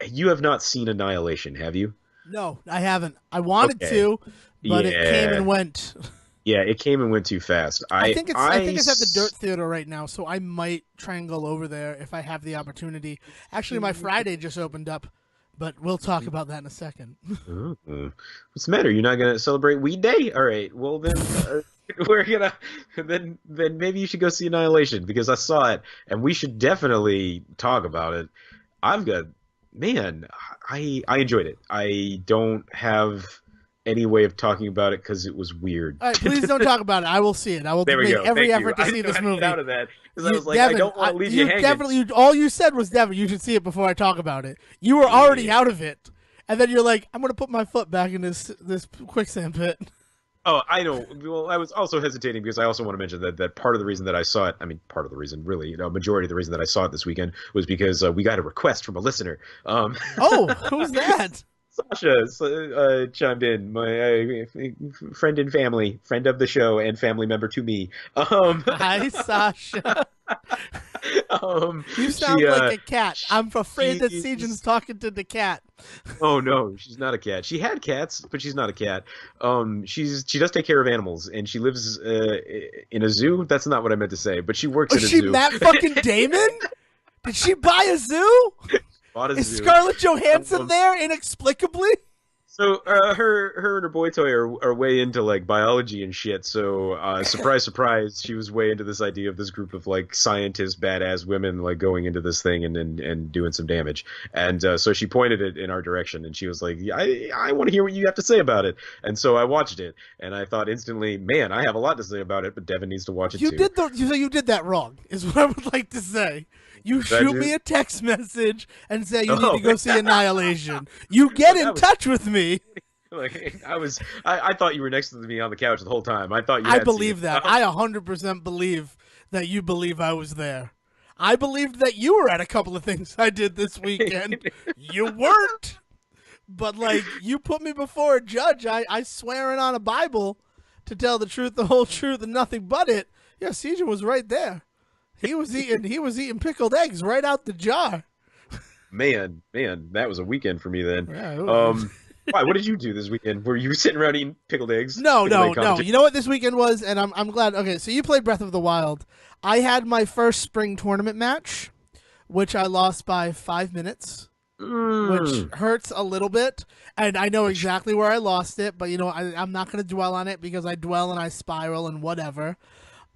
you have not seen Annihilation, have you? No, I haven't. I wanted to, but it came and went. Yeah, it came and went too fast. I think it's at the Dirt Theater right now, so I might try and go over there if I have the opportunity. Actually, my Friday just opened up. But we'll talk about that in a second. What's the matter? You're not gonna celebrate Weed Day? All right. Well, then we're gonna then maybe you should go see Annihilation because I saw it and we should definitely talk about it. I enjoyed it. I don't have any way of talking about it because it was weird. All right, please don't talk about it. I will see it. I will make every effort to see this movie. Out of that because I was like, Devin, I don't want to leave you hanging. Definitely, all you said was, Devin, you should see it before I talk about it. You were already out of it, and then you're like, I'm going to put my foot back in this quicksand pit. Oh, I know. Well, I was also hesitating because I also want to mention that part of the reason that I saw it, I mean, part of the reason, really, majority of the reason that I saw it this weekend was because we got a request from a listener. Oh, who's that? Sasha chimed in, my friend and family, friend of the show and family member to me. Hi, Sasha. You sound like a cat. I'm afraid that Sejohn's talking to the cat. Oh no, she's not a cat. She had cats, but she's not a cat. She does take care of animals, and she lives in a zoo. That's not what I meant to say, but she works in a zoo. Is she Matt fucking Damon? Did she buy a zoo? Is Scarlett Johansson there inexplicably? So her and her boy toy are way into like biology and shit. So surprise, surprise, she was way into this idea of this group of like scientist badass women like going into this thing and doing some damage. And so she pointed it in our direction, and she was like, I want to hear what you have to say about it. And so I watched it, and I thought instantly, man, I have a lot to say about it, but Devin needs to watch it too. You did that wrong, is what I would like to say. You shoot me a text message and say you need to go see Annihilation. You get in touch with me. Like I thought you were next to me on the couch the whole time. I thought you. I believe that. I 100% believe that you believe I was there. I believed that you were at a couple of things I did this weekend. You weren't, but like you put me before a judge. I swearing on a Bible to tell the truth, the whole truth, and nothing but it. Yeah, Sejohn was right there. He was eating pickled eggs right out the jar. Man, that was a weekend for me then. Yeah, it was. Why? What did you do this weekend? Were you sitting around eating pickled eggs? No. Pickled egg commentary? You know what this weekend was, and I'm glad. Okay, so you played Breath of the Wild. I had my first spring tournament match, which I lost by 5 minutes, which hurts a little bit. And I know exactly where I lost it, but I'm not going to dwell on it because I dwell and I spiral and whatever.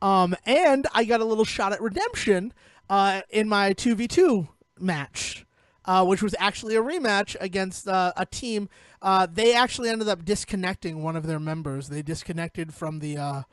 And I got a little shot at redemption in my 2v2 match, which was actually a rematch against a team. They actually ended up disconnecting one of their members. They disconnected from the...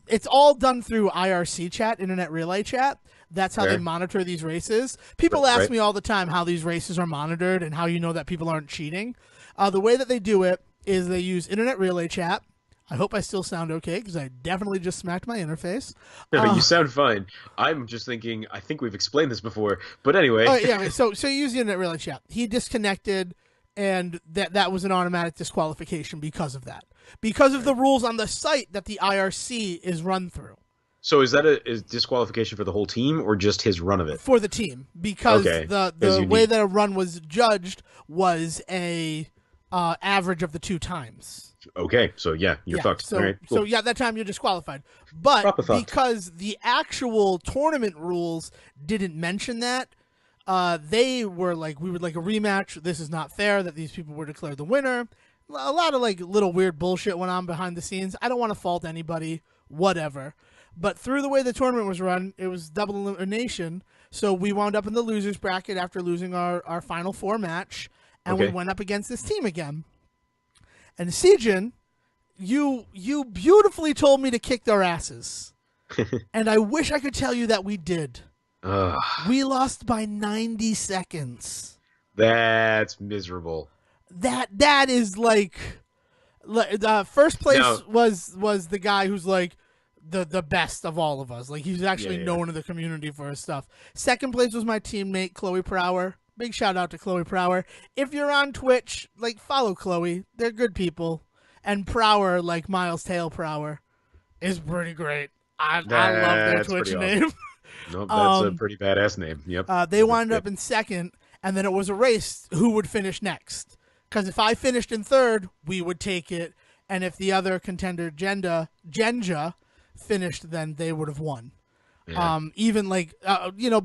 it's all done through IRC chat, Internet Relay Chat. That's how they monitor these races. People ask me all the time how these races are monitored and how you know that people aren't cheating. The way that they do it is they use Internet Relay Chat. I hope I still sound okay because I definitely just smacked my interface. No, you sound fine. I'm just thinking, I think we've explained this before, but anyway. So you use the Internet Relay Chat. He disconnected, and that was an automatic disqualification because of that. Because of the rules on the site that the IRC is run through. So is that a disqualification for the whole team or just his run of it? For the team, because the way that a run was judged was a average of the 2 times. Okay, so you're fucked. So, all right, cool. So that time you're disqualified. But because the actual tournament rules didn't mention that, they were like, we would like a rematch. This is not fair that these people were declared the winner. A lot of like little weird bullshit went on behind the scenes. I don't want to fault anybody, whatever. But through the way the tournament was run, it was double elimination. So we wound up in the losers bracket after losing our final 4 match, and we went up against this team again. And Sejohn, you beautifully told me to kick their asses. And I wish I could tell you that we did. We lost by 90 seconds. That's miserable. That is like first place was the guy who's like the best of all of us. Like he's actually known in the community for his stuff. Second place was my teammate Chloe Prower. Big shout out to Chloe Prower. If you're on Twitch, like follow Chloe. They're good people. And Prower, like Miles Tail Prower, is pretty great. I love their Twitch name. Awesome. Nope, that's a pretty badass name. Yep. They wound up in second, and then it was a race who would finish next. Because if I finished in third, we would take it, and if the other contender, Genja, finished, then they would have won. Yeah. Even like,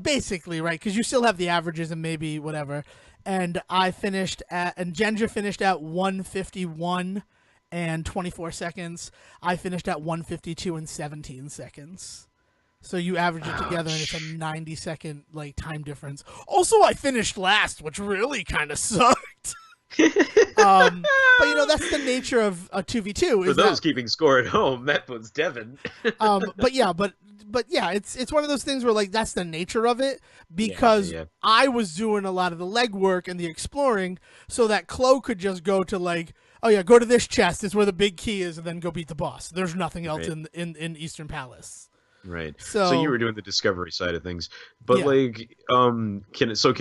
basically, right? Because you still have the averages and maybe whatever. And and Genja finished at 1:51 and 24 seconds. I finished at 1:52 and 17 seconds. So you average it together, and it's a 90-second like time difference. Also, I finished last, which really kind of sucked. But that's the nature of a 2v2. For those keeping score at home, that was Devon. But yeah, it's one of those things where like that's the nature of it because I was doing a lot of the legwork and the exploring, so that Chloe could just go to like, go to this chest is where the big key is, and then go beat the boss. There's nothing else in Eastern Palace. Right. So you were doing the discovery side of things, but can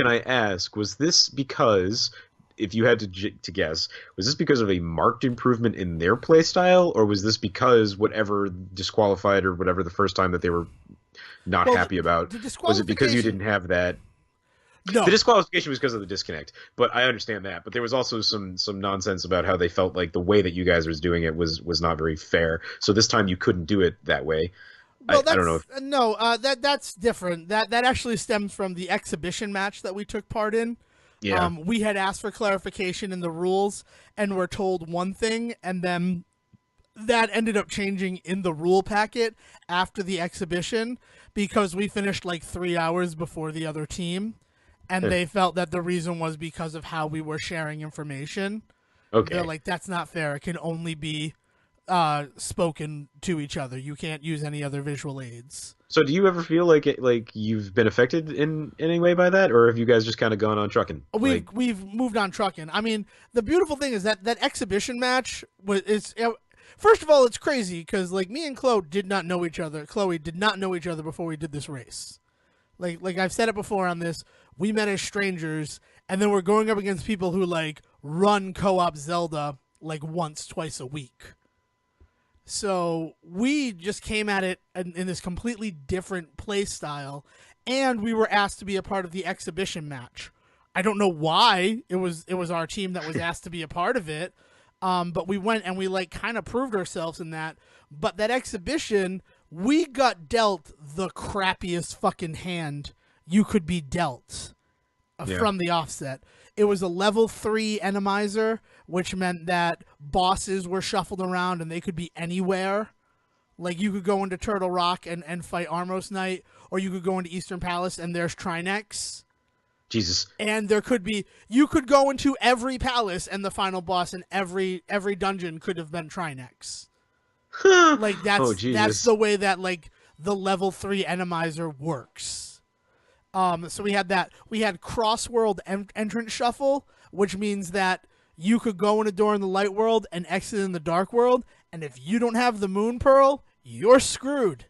I ask, was this because? If you had to guess, was this because of a marked improvement in their play style, or was this because whatever disqualified or whatever the first time that they were not happy about, was it because you didn't have that? No. The disqualification was because of the disconnect, but I understand that. But there was also some nonsense about how they felt like the way that you guys was doing it was not very fair. So this time you couldn't do it that way. Well, I don't know. That's different. That actually stems from the exhibition match that we took part in. Yeah. We had asked for clarification in the rules and were told one thing, and then that ended up changing in the rule packet after the exhibition because we finished like 3 hours before the other team, and they felt that the reason was because of how we were sharing information. Okay. They're like, that's not fair. It can only be spoken to each other. You can't use any other visual aids. So do you ever feel like you've been affected in any way by that, or have you guys just kind of gone on trucking? We've moved on trucking. I mean, the beautiful thing is that exhibition match first of all, it's crazy because like me and Chloe did not know each other. Chloe did not know each other before we did this race. Like I've said it before on this, we met as strangers, and then we're going up against people who like run co-op Zelda like once, twice a week. So we just came at it in this completely different play style, and we were asked to be a part of the exhibition match. I don't know why it was our team that was asked to be a part of it, but we went and we like kind of proved ourselves in that. But that exhibition, we got dealt the crappiest fucking hand you could be dealt from the offset. It was a level 3 enemizer, which meant that bosses were shuffled around and they could be anywhere. Like, you could go into Turtle Rock and fight Armos Knight, or you could go into Eastern Palace and there's Trinex. Jesus. And there could be, you could go into every palace and the final boss in every dungeon could have been Trinex. Like, that's the way that, like, the level 3 enemizer works. So we had that. We had cross-world entrance shuffle, which means that you could go in a door in the light world and exit in the dark world, and if you don't have the moon pearl, you're screwed.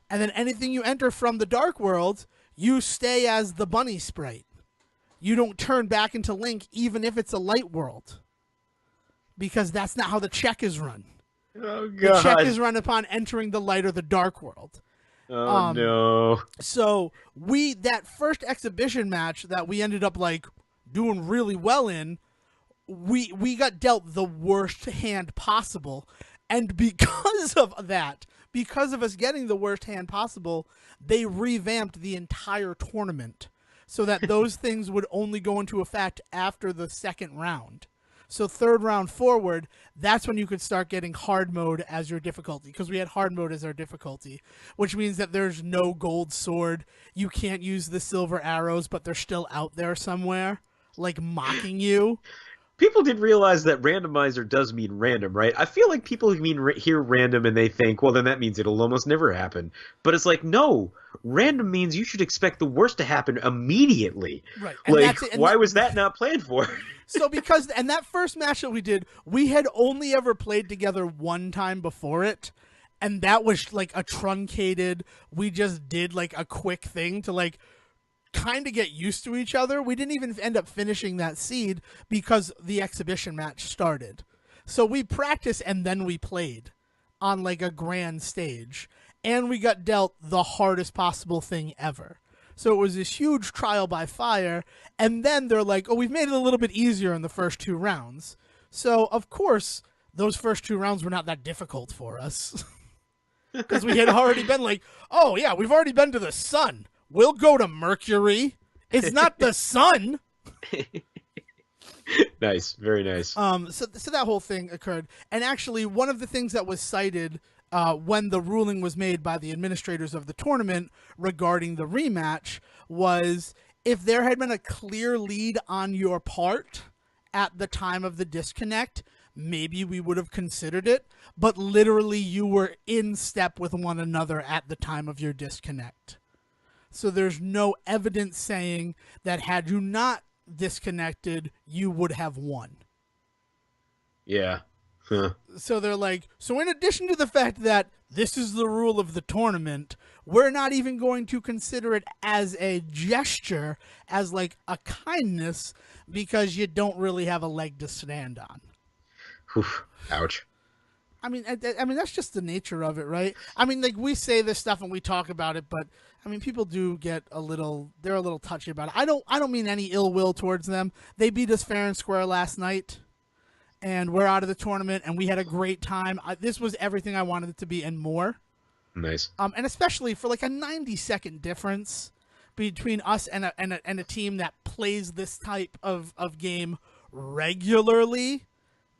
And then anything you enter from the dark world, you stay as the bunny sprite. You don't turn back into Link even if it's a light world, because that's not how the check is run. Oh, God. The check is run upon entering the light or the dark world. Oh, no. So that first exhibition match that we ended up like doing really well in, we got dealt the worst hand possible. And because of that, because of us getting the worst hand possible, they revamped the entire tournament so that those things would only go into effect after the second round. So third round forward, that's when you could start getting hard mode as your difficulty, because we had hard mode as our difficulty, which means that there's no gold sword. You can't use the silver arrows, but they're still out there somewhere, like mocking you. People didn't realize that randomizer does mean random, right? I feel like people hear random and they think, well, then that means it'll almost never happen. But it's like, no, random means you should expect the worst to happen immediately. Right. Like, why was that not planned for? So and that first match that we did, we had only ever played together one time before it. And that was like a truncated, we just did like a quick thing to like kind of get used to each other. We didn't even end up finishing that seed because the exhibition match started. So we practiced and then we played on like a grand stage. And we got dealt the hardest possible thing ever. So it was this huge trial by fire, and then they're like, oh, we've made it a little bit easier in the first 2 rounds. So, of course, those first 2 rounds were not that difficult for us. Because we had already been like, oh, yeah, we've already been to the sun. We'll go to Mercury. It's not the sun. Nice. Very nice. So that whole thing occurred. And actually, one of the things that was cited when the ruling was made by the administrators of the tournament regarding the rematch was if there had been a clear lead on your part at the time of the disconnect, maybe we would have considered it, but literally you were in step with one another at the time of your disconnect. So there's no evidence saying that had you not disconnected, you would have won. Yeah. Huh. So they're like, so in addition to the fact that this is the rule of the tournament, we're not even going to consider it as a gesture, as like a kindness, because you don't really have a leg to stand on. Oof. Ouch. I mean, that's just the nature of it, right? I mean, like, we say this stuff and we talk about it, but I mean, people do get they're a little touchy about it. I don't mean any ill will towards them. They beat us fair and square last night. And we're out of the tournament, and we had a great time. This was everything I wanted it to be and more. Nice. And especially for like a 90-second difference between us and a team that plays this type of game regularly.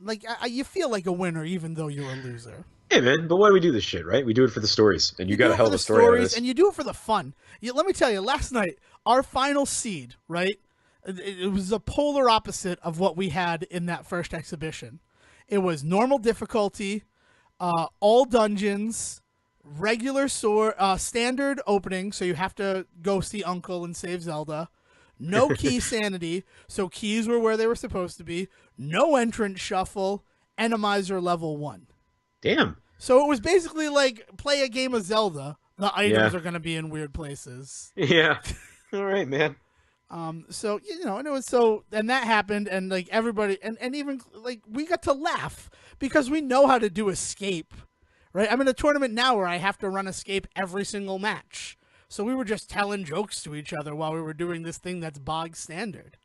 Like, you feel like a winner even though you're a loser. Hey, man, but why do we do this shit, right? We do it for the stories, and you got a hell of a story out of this. And you do it for the fun. Let me tell you, last night, our final seed, right? It was a polar opposite of what we had in that first exhibition. It was normal difficulty, all dungeons, regular standard opening, so you have to go see Uncle and save Zelda. No key sanity, so keys were where they were supposed to be. No entrance shuffle, enemizer level 1. Damn. So it was basically like play a game of Zelda. The items are going to be in weird places. Yeah. All right, man. So and it was and that happened, and like everybody, and even like we got to laugh because we know how to do escape, right? I'm in a tournament now where I have to run escape every single match. So we were just telling jokes to each other while we were doing this thing that's bog standard,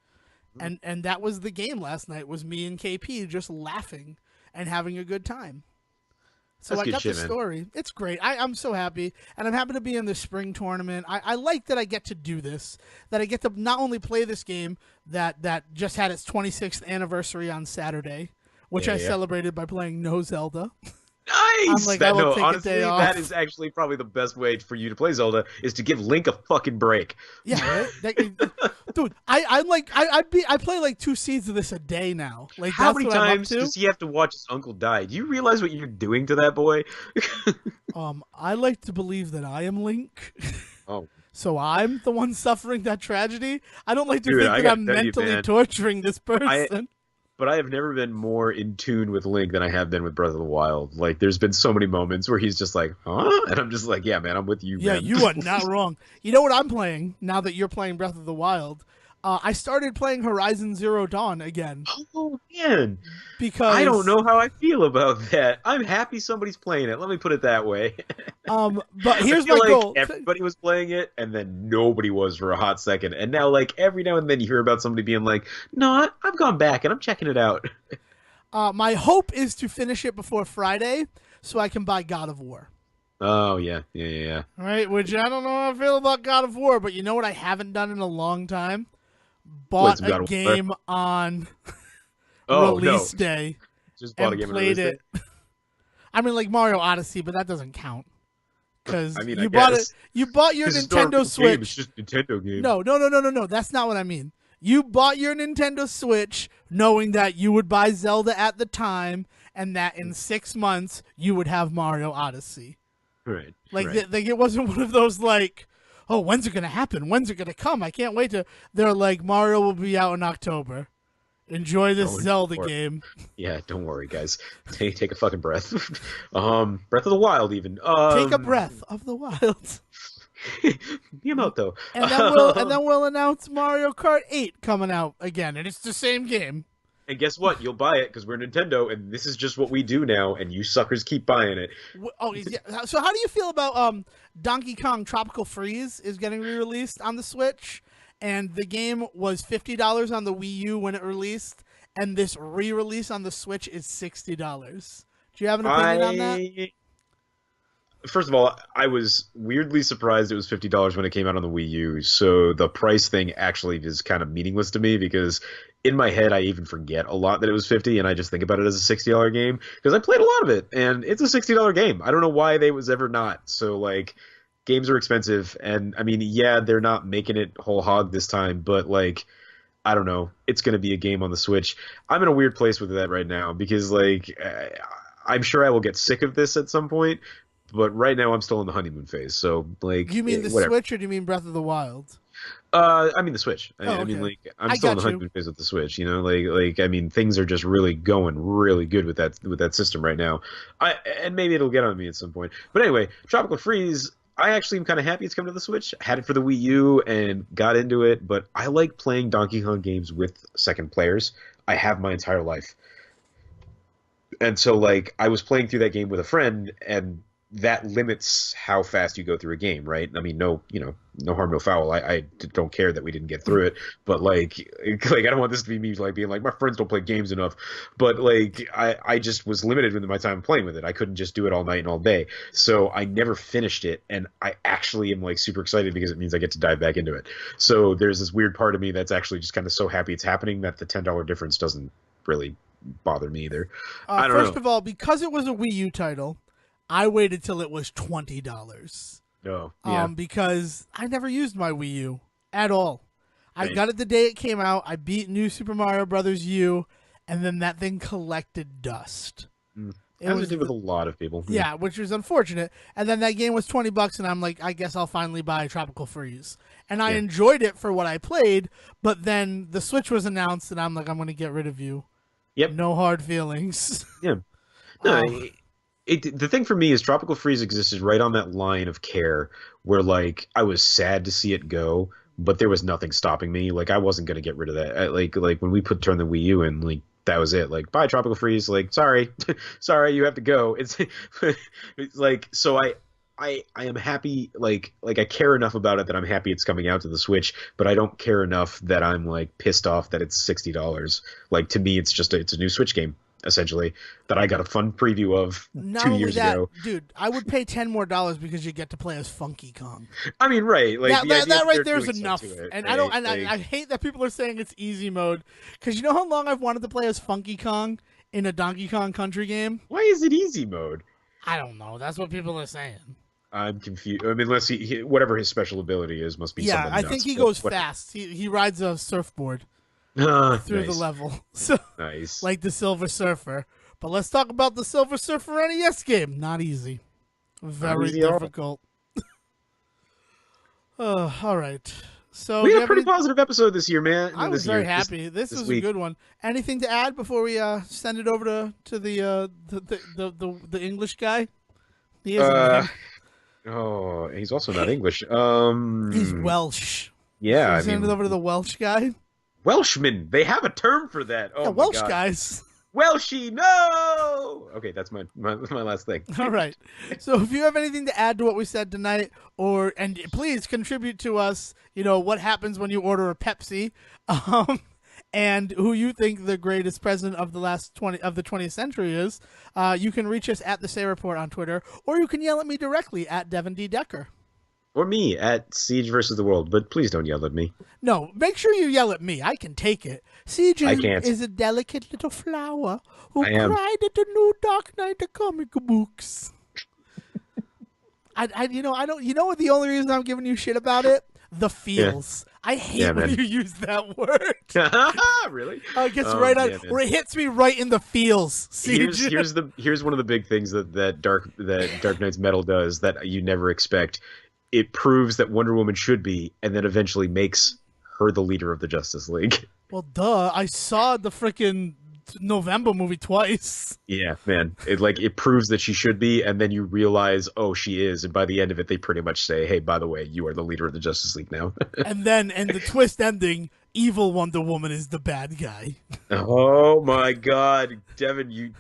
and that was the game last night. Was me and KP just laughing and having a good time. So That's I good got shit, the man. story. It's great. I'm so happy. And I'm happy to be in the spring tournament. I like that I get to do this, that I get to not only play this game that just had its 26th anniversary on Saturday, which I celebrated by playing no Zelda. Nice! I'm like, I will take a day off. That is actually probably the best way for you to play Zelda, is to give Link a fucking break. Yeah, right? Dude, I play like 2 seeds of this a day now. Like, How that's many what I'm up times to. does he have to watch his uncle die? Do you realize what you're doing to that boy? I like to believe that I am Link. Oh. So I'm the one suffering that tragedy. I don't like to Dude, think I that gotta I'm tell you, mentally man. torturing this person. But I have never been more in tune with Link than I have been with Breath of the Wild. Like, there's been so many moments where he's just like, huh? And I'm just like, yeah, man, I'm with you, Yeah, man. you are not wrong. You know what I'm playing now that you're playing Breath of the Wild? I started playing Horizon Zero Dawn again. Oh, man. Because I don't know how I feel about that. I'm happy somebody's playing it. Let me put it that way. But here's I feel my like goal. everybody was playing it, and then nobody was for a hot second. And now, like, every now and then you hear about somebody being like, no, I've gone back and I'm checking it out. My hope is to finish it before Friday so I can buy God of War. Oh, yeah. Yeah. Right, which I don't know how I feel about God of War, but you know what I haven't done in a long time? Bought God a of War? game on Oh, release no. day Just bought a and game on played release it. I mean, like Mario Odyssey, but that doesn't count because I mean, you I bought guess. it. You bought your 'Cause it's not a Nintendo real Switch. game, it's just a Nintendo game. No. That's not what I mean. You bought your Nintendo Switch knowing that you would buy Zelda at the time, and that in 6 months you would have Mario Odyssey. Right. Like, right. like it wasn't one of those like, oh, when's it gonna happen? When's it gonna come? I can't wait to. They're like, Mario will be out in October. Enjoy this Don't Zelda worry. game. Yeah, don't worry, guys. Take a fucking breath. Breath of the Wild, even. Take a breath of the wild. Miyamoto. And then we'll announce Mario Kart 8 coming out again, and it's the same game. And guess what? You'll buy it because we're Nintendo, and this is just what we do now, and you suckers keep buying it. Oh, yeah. So how do you feel about Donkey Kong Tropical Freeze is getting re-released on the Switch, and the game was $50 on the Wii U when it released, and this re-release on the Switch is $60. Do you have an opinion on that? First of all, I was weirdly surprised it was $50 when it came out on the Wii U, so the price thing actually is kind of meaningless to me because in my head I even forget a lot that it was $50 and I just think about it as a $60 game because I played a lot of it and it's a $60 game. I don't know why they was ever not. So like games are expensive and I mean, yeah, they're not making it whole hog this time, but like I don't know, it's going to be a game on the Switch. I'm in a weird place with that right now because like I'm sure I will get sick of this at some point. But right now, I'm still in the honeymoon phase. So, like, You mean the whatever. Switch, or do you mean Breath of the Wild? I mean the Switch. I okay. mean, like, I'm I still in got the you. honeymoon phase with the Switch. You know, like, I mean, things are just really going really good with that system right now. And maybe it'll get on me at some point. But anyway, Tropical Freeze. I actually am kind of happy it's come to the Switch. I had it for the Wii U and got into it, but I like playing Donkey Kong games with second players. I have my entire life. And so, like, I was playing through that game with a friend, and that limits how fast you go through a game, right? I mean, no harm, no foul. I don't care that we didn't get through it, but like I don't want this to be me like being like my friends don't play games enough, but like I just was limited with my time playing with it. I couldn't just do it all night and all day, so I never finished it, and I actually am like super excited because it means I get to dive back into it. So there's this weird part of me that's actually just kind of so happy it's happening that the $10 difference doesn't really bother me either. I don't know. First of all, because it was a Wii U title, I waited till it was $20. No, yeah. Because I never used my Wii U at all. I Right. got it the day it came out. I beat New Super Mario Brothers U, and then that thing collected dust. It was with a lot of people. Yeah, which was unfortunate. And then that game was $20, and I'm like, I guess I'll finally buy Tropical Freeze. And I enjoyed it for what I played, but then the Switch was announced, and I'm like, I'm going to get rid of you. Yep. No hard feelings. Yeah. No, the thing for me is Tropical Freeze existed right on that line of care where like I was sad to see it go, but there was nothing stopping me. Like, I wasn't gonna get rid of that. Like when we turn the Wii U in, like, that was it. Like, bye, Tropical Freeze. Like, sorry, sorry, you have to go. It's like, so I am happy. Like I care enough about it that I'm happy it's coming out to the Switch, but I don't care enough that I'm like pissed off that it's $60. Like, to me, it's a new Switch game, essentially, that I got a fun preview of Not 2 only years that, ago. dude, I would pay $10 more because you get to play as Funky Kong. I mean, right? Like, the idea that right they're there's doing enough. stuff to it, And right? I don't. And Like, I hate that people are saying it's easy mode, because you know how long I've wanted to play as Funky Kong in a Donkey Kong Country game. why is it easy mode? I don't know. That's what people are saying. I'm confused. I mean, unless whatever his special ability is must be Yeah, something I nuts, think he but goes whatever. fast. He rides a surfboard through the Nice. level, so Nice. like the Silver Surfer. But let's talk about the Silver Surfer NES game. Not easy. Very easy at all. difficult. All right. So We do you had a have pretty any- positive episode this year, man. I was This very year, happy. This this was week. a good one. Anything to add before we send it over to the English guy? He is a man. Oh, he's also not English. He's Welsh. Yeah, So I send mean, it over to the Welsh guy. Welshman. They have a term for that. Oh Yeah, my Welsh God. guys. Welshie, no. Okay, that's my last thing. All right. So if you have anything to add to what we said tonight, and please contribute to us, what happens when you order a Pepsi, and who you think the greatest president of the 20th century is, you can reach us at the Say Report on Twitter, or you can yell at me directly at Devin D. Decker. Or me at Siege versus the World, but please don't yell at me. No, make sure you yell at me. I can take it. Siege I can't. is a delicate little flower who I am. cried at the new Dark Knight of comic books. I don't. You know what? The only reason I'm giving you shit about it, the feels. I hate Yeah, when man. you use that word. Really? It gets Oh, right on, yeah, man. or it hits me right in the feels. Siege. Here's one of the big things that Dark Knight's Metal does that you never expect. It proves that Wonder Woman should be, and then eventually makes her the leader of the Justice League. Well, duh. I saw the freaking November movie twice. Yeah, man. It proves that she should be, and then you realize, oh, she is, and by the end of it, they pretty much say, hey, by the way, you are the leader of the Justice League now. And then, in the twist ending, evil Wonder Woman is the bad guy. Oh my God, Devin, you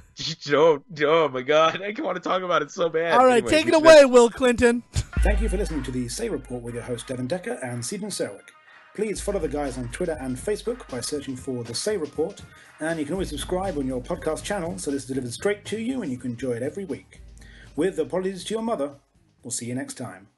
don't. Oh my God, I want to talk about it so bad. All right, Anyway, take it away, Will Clinton. Thank you for listening to the Say Report with your host Devin Decker and Stephen Serwick. Please follow the guys on Twitter and Facebook by searching for The Say Report, and you can always subscribe on your podcast channel so this is delivered straight to you and you can enjoy it every week. With apologies to your mother, we'll see you next time.